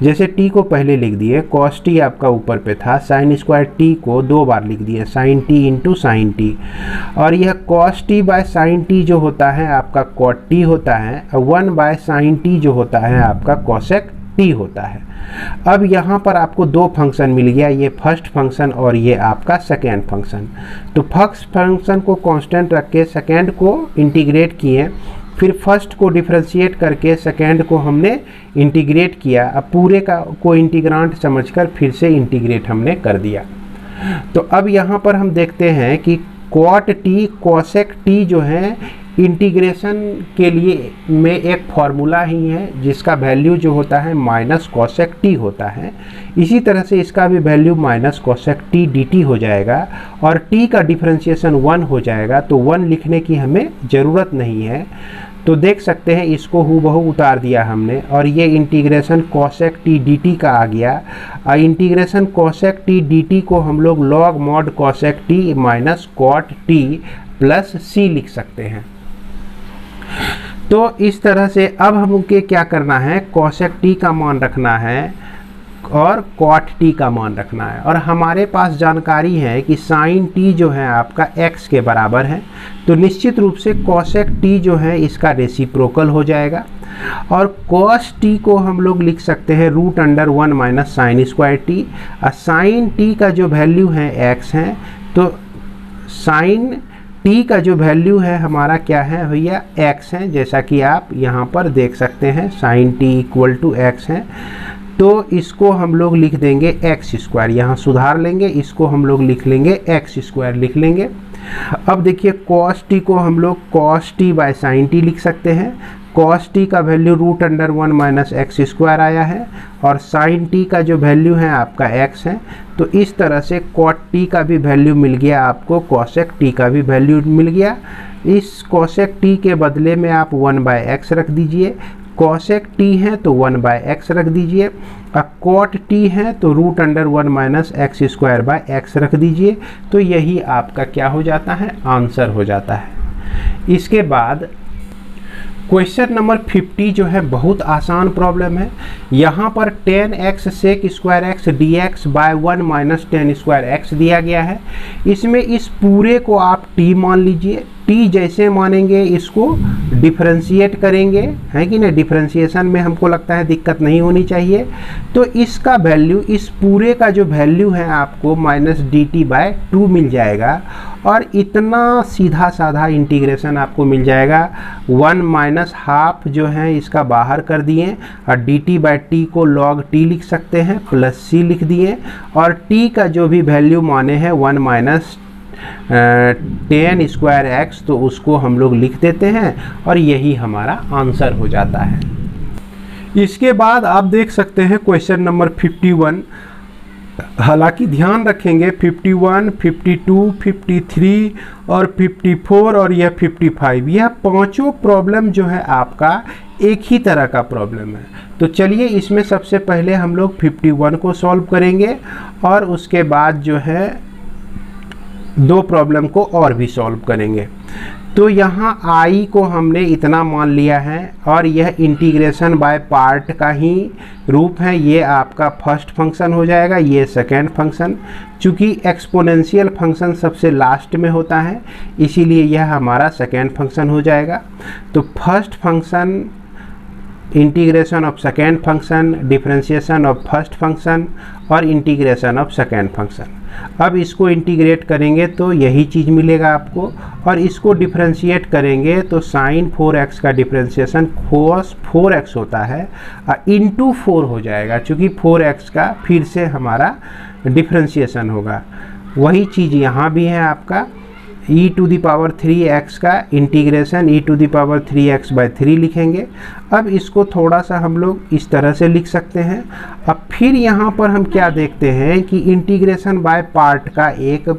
जैसे t को पहले लिख दिए, cos t आपका ऊपर पे था, साइन स्क्वायर t को 2 बार लिख दिए, sine t into sine t, और यह cos t by sine t जो होता है आपका cot t होता है, 1 बाय साइन t जो होता है आपका cosec t होता है। अब यहाँ पर आपको 2 फंक्शन मिल गया, ये फर्स्ट फंक्शन और ये आपका सेकेंड फंक्शन। तो फर्स्ट फंक्शन को कांस्टेंट रख के सेकेंड को इंटीग्रेट किए, फिर फर्स्ट को डिफरेंशिएट करके सेकेंड को हमने इंटीग्रेट किया। अब पूरे का को इंटीग्रांट समझकर फिर से इंटीग्रेट हमने कर दिया। तो अब यहाँ पर हम देखते हैं कि cot t cosec t जो है इंटीग्रेशन के लिए में एक फॉर्मूला ही है, जिसका वैल्यू जो होता है माइनस cosec t होता है। इसी तरह से इसका भी value minus cosec t dt हो जाएगा, और t का डिफरेंशिएशन 1 हो जाएगा। तो 1 लिखने की हमें ज़रूरत नहीं है। तो देख सकते हैं इसको हूबहू उतार दिया हमने, और ये इंटीग्रेशन cosec t dt का आ गया। और इंटीग्रेशन cosec t dt को हम लोग log mod cosec t minus cot t plus c लिख सकते हैं। तो इस तरह से अब हमको क्या करना है, cosec t का मान रखना है और cot t का मान रखना है। और हमारे पास जानकारी है कि sin t जो है आपका x के बराबर है, तो निश्चित रूप से cosec t जो है इसका रेसिप्रोकल हो जाएगा। और cos t को हम लोग लिख सकते हैं √1 माइनस साइन स्क्वायर t। और sin t का जो वैल्यू है x है, तो sin t का जो वैल्यू है हमारा क्या है भैया, x है, जैसा कि आप यहाँ पर देख सकते हैं sin t equal to x है। तो इसको हम लोग लिख देंगे एक्स स्क्वायर, यहाँ सुधार लेंगे, इसको हम लोग लिख लेंगे एक्स स्क्वायर लिख लेंगे। अब देखिए कॉस टी को हम लोग cos T by sine T लिख सकते हैं। कॉस टी का वैल्यू √1 माइनस एक्स स्क्वायर आया है और साइन टी का जो वैल्यू है आपका एक्स है, तो इस तरह से कॉट टी का भी वैल्यू मिल गया आपको, कॉसेक टी का भी वैल्यू मिल गया। इस कॉसेक टी के बदले में आप 1/x रख दीजिए, कॉसेक टी है तो 1/x रख दीजिए, और कॉट टी है तो √1 minus x square bye x रख दीजिए। तो यही आपका क्या हो जाता है, आंसर हो जाता है। इसके बाद क्वेश्चन नंबर 50 जो है बहुत आसान प्रॉब्लम है। यहाँ पर 10x sec square x dx by 1 minus 10 square x दिया गया है। इसमें इस पूरे को आप t मान लीजिए, t जैसे मानेंगे इसको डिफरेंशिएट करेंगे, है कि नहीं। डिफरेंशिएशन में हमको लगता है दिक्कत नहीं होनी चाहिए। तो इसका वैल्यू, इस पूरे का जो वैल्यू है आपको -dt/2 मिल जाएगा, और इतना सीधा साधा इंटीग्रेशन आपको मिल जाएगा। 1 माइनस हाफ जो है इसका बाहर कर दिए, और dt/t को log t लिख सकते हैं, प्लस c लिख दिए, और t का जो भी वैल्यू माने हैं 1 माइनस 10 स्क्वायर एक्स, तो उसको हम लोग लिख देते हैं, और यही हमारा आंसर हो जाता है। इसके बाद आप देख सकते हैं क्वेश्चन नंबर 51। हालांकि ध्यान रखेंगे 51, 52, 53 और 54 और यह 55, यह पांचों प्रॉब्लम जो है आपका एक ही तरह का प्रॉब्लम है। तो चलिए इसमें सबसे पहले हम लोग 51 को सॉल्व करेंगे, और उसके बाद जो है दो प्रॉब्लम को और भी सॉल्व करेंगे। तो यहाँ आई को हमने इतना मान लिया है, और यह इंटीग्रेशन बाय पार्ट का ही रूप है। ये आपका फर्स्ट फंक्शन हो जाएगा, ये सेकेंड फंक्शन। चूँकि एक्सपोनेंशियल फंक्शन सबसे लास्ट में होता है, इसीलिए यह हमारा सेकेंड फंक्शन हो जाएगा। तो first function, integration of second function, differentiation of first function, और इंटीग्रेशन ऑफ सेकेंड फंक्शन। अब इसको इंटीग्रेट करेंगे तो यही चीज़ मिलेगा आपको, और इसको डिफरेंशिएट करेंगे तो sin 4x का डिफरेंशिएशन cos 4x होता है, इंटू 4 हो जाएगा, चूँकि 4x का फिर से हमारा डिफरेंशिएशन होगा। वही चीज़ यहाँ भी है आपका, e⁻3x का इंटीग्रेशन e⁻3x/3 लिखेंगे। अब इसको थोड़ा सा हम लोग इस तरह से लिख सकते हैं। अब फिर यहाँ पर हम क्या देखते हैं कि इंटीग्रेशन बाय पार्ट का एक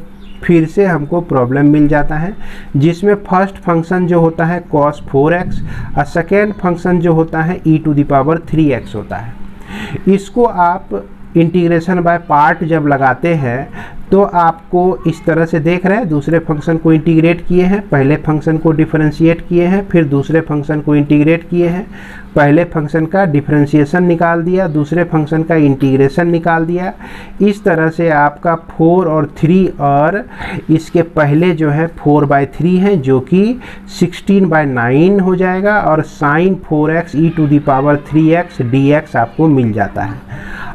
फिर से हमको प्रॉब्लम मिल जाता है, जिसमें फर्स्ट फंक्शन जो होता है cos 4x और सेकेंड फंक्शन जो होता है e⁻3x होता है। इसको आप इंटीग्रेशन बाय पार्ट जब लगाते हैं तो आपको इस तरह से देख रहे हैं, दूसरे फंक्शन को इंटीग्रेट किए हैं, पहले फंक्शन को डिफरेंशिएट किए हैं, फिर दूसरे फंक्शन को इंटीग्रेट किए हैं, पहले फंक्शन का डिफरेंशिएशन निकाल दिया, दूसरे फंक्शन का इंटीग्रेशन निकाल दिया। इस तरह से आपका 4 और 3, और इसके पहले जो है 4/3 है, जो कि 16/9 हो जाएगा, और sin 4x e⁻3x dx आपको मिल जाता है।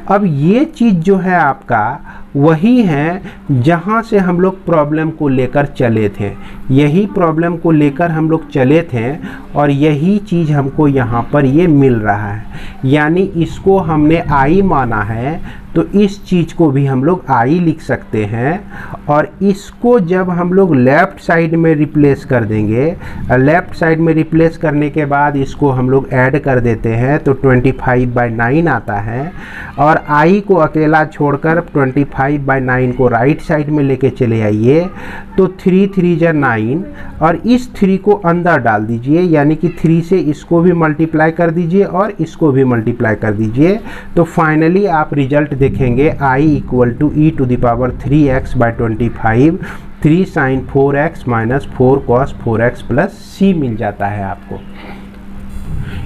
अब ये चीज़ जो है आपका वही है जहाँ से हम लोग प्रॉब्लम को लेकर चले थे, यही प्रॉब्लम को लेकर हम लोग चले थे, और यही चीज़ हमको यहाँ पर ये मिल रहा है। यानी इसको हमने आई माना है, तो इस चीज़ को भी हम लोग आई लिख सकते हैं, और इसको जब हम लोग लेफ़्ट साइड में रिप्लेस कर देंगे, लेफ़्ट साइड में रिप्लेस करने के बाद इसको हम लोग ऐड कर देते हैं, तो 25/9 आता है, और आई को अकेला छोड़कर 25/9 को राइट साइड में लेके चले आइए, तो 3 3 जा 9, और इस 3 को अंदर डाल दीजिए, यानी कि 3 से इसको भी मल्टीप्लाई कर दीजिए और इसको भी मल्टीप्लाई कर दीजिए। तो फाइनली आप रिजल्ट देखेंगे i = e⁻3x/25, 3 sin 4x minus 4 cos 4x plus c मिल जाता है आपको।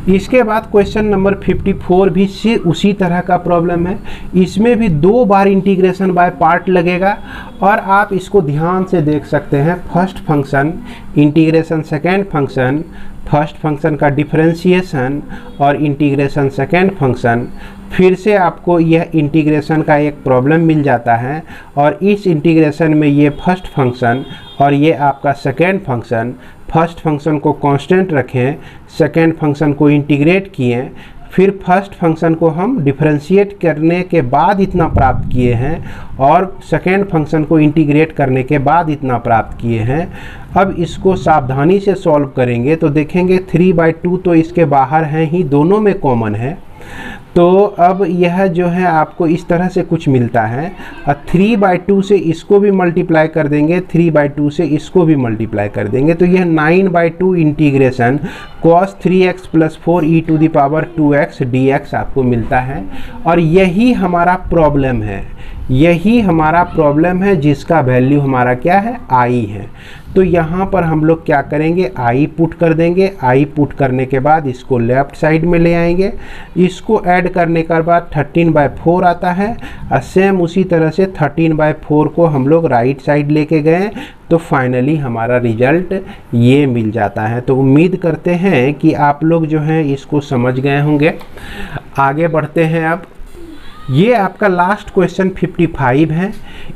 इसके बाद क्वेश्चन नंबर 54 भी से उसी तरह का प्रॉब्लम है। इसमें भी 2 बार इंटीग्रेशन बाय पार्ट लगेगा, और आप इसको ध्यान से देख सकते हैं। First function integration second function, first function का डिफरेंशिएशन और इंटीग्रेशन सेकेंड फंक्शन। फिर से आपको यह इंटीग्रेशन का एक प्रॉब्लम मिल जाता है, और इस इंटीग्रेशन में ये फर्स्ट फंक्शन और ये आपका सेकेंड फंक्शन, फर्स्ट फंक्शन को कांस्टेंट रखें, सेकेंड फंक्शन को इंटीग्रेट किए, फिर फर्स्ट फंक्शन को हम डिफरेंशिएट करने के बाद इतना प्राप्त किए हैं और सेकेंड फंक्शन को इंटीग्रेट करने के बाद इतना प्राप्त किए हैं। अब इसको सावधानी से सॉल्व करेंगे तो देखेंगे 3/2 तो इसके बाहर हैं ही, दोनों में कॉमन है। तो अब यह जो है आपको इस तरह से कुछ मिलता है और 3/2 से इसको भी मल्टीप्लाई कर देंगे, 3/2 से इसको भी मल्टीप्लाई कर देंगे, तो यह 9/2 integration cos 3x + 4e⁻²x dx आपको मिलता है। और यही हमारा प्रॉब्लम है, यही हमारा प्रॉब्लम है जिसका वैल्यू हमारा क्या है, i है। तो यहाँ पर हम लोग क्या करेंगे, i पुट कर देंगे। i पुट करने के बाद इसको लेफ्ट साइड में ले आएंगे, इसको ऐड करने के बाद 13/4 आता है और सेम उसी तरह से 13/4 को हम लोग राइट साइड लेके गए तो फाइनली हमारा रिजल्ट ये मिल जाता है। तो उम्मीद करते हैं कि आप लोग जो हैं इसको समझ गए होंगे। आगे बढ़ते हैं। अब ये आपका लास्ट क्वेश्चन 55 है।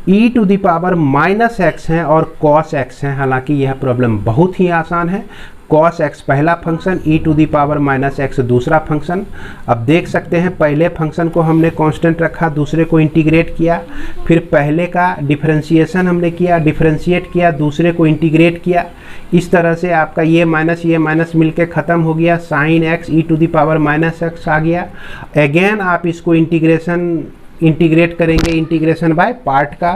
e⁻⁻x है और cos x है। हालांकि यह प्रॉब्लम बहुत ही आसान है। cos x पहला फंक्शन, e⁻⁻x दूसरा फंक्शन। अब देख सकते हैं पहले फंक्शन को हमने कांस्टेंट रखा, दूसरे को इंटीग्रेट किया, फिर पहले का डिफरेंशिएशन हमने किया, डिफरेंशिएट किया, दूसरे को इंटीग्रेट किया। इस तरह से आपका ये माइनस मिलके ख़त्म हो गया, sin x e⁻⁻x आ गया। अगेन आप इसको इंटीग्रेट करेंगे, इंटीग्रेशन बाय पार्ट का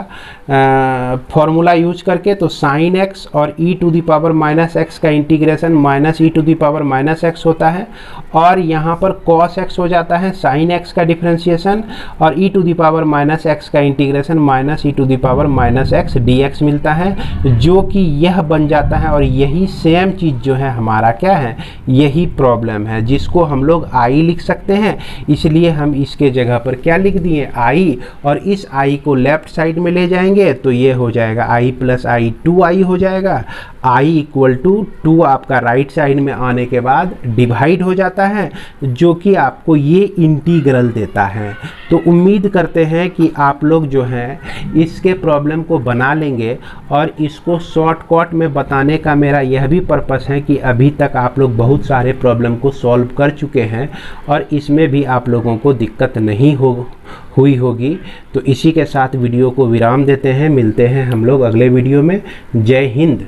फॉर्मूला यूज करके। तो sin x और e⁻⁻x का इंटीग्रेशन -e⁻⁻x होता है और यहाँ पर cos x हो जाता है, sin x का डिफरेंशिएशन और e⁻⁻x का इंटीग्रेशन -e⁻⁻x dx मिलता है, जो कि यह बन जाता है। और यही सेम चीज़ जो है हमारा क्या है, यही प्रॉब्लम है जिसको हम लोग i लिख सकते हैं। इसलिए हम इसके जगह पर क्या लिख दिए, i, और इस i को लेफ्ट साइड में ले जाएंगे तो ये हो जाएगा i + i 2i हो जाएगा। i = 2 आपका राइट साइड में आने के बाद डिवाइड हो जाता है, जो कि आपको ये इंटीग्रल देता है। तो उम्मीद करते हैं कि आप लोग जो हैं इसके प्रॉब्लम को बना लेंगे और इसको शॉर्टकट में बताने का मेरा यह भी पर्पस है कि अभी तक आप लोग बहुत सारे प्रॉब्लम को सॉल्व कर चुके हैं और इसमें भी आप लोगों को दिक्कत नहीं हुई होगी। तो इसी के साथ वीडियो को विराम देते हैं। मिलते हैं हम लोग अगले वीडियो में। जय हिंद।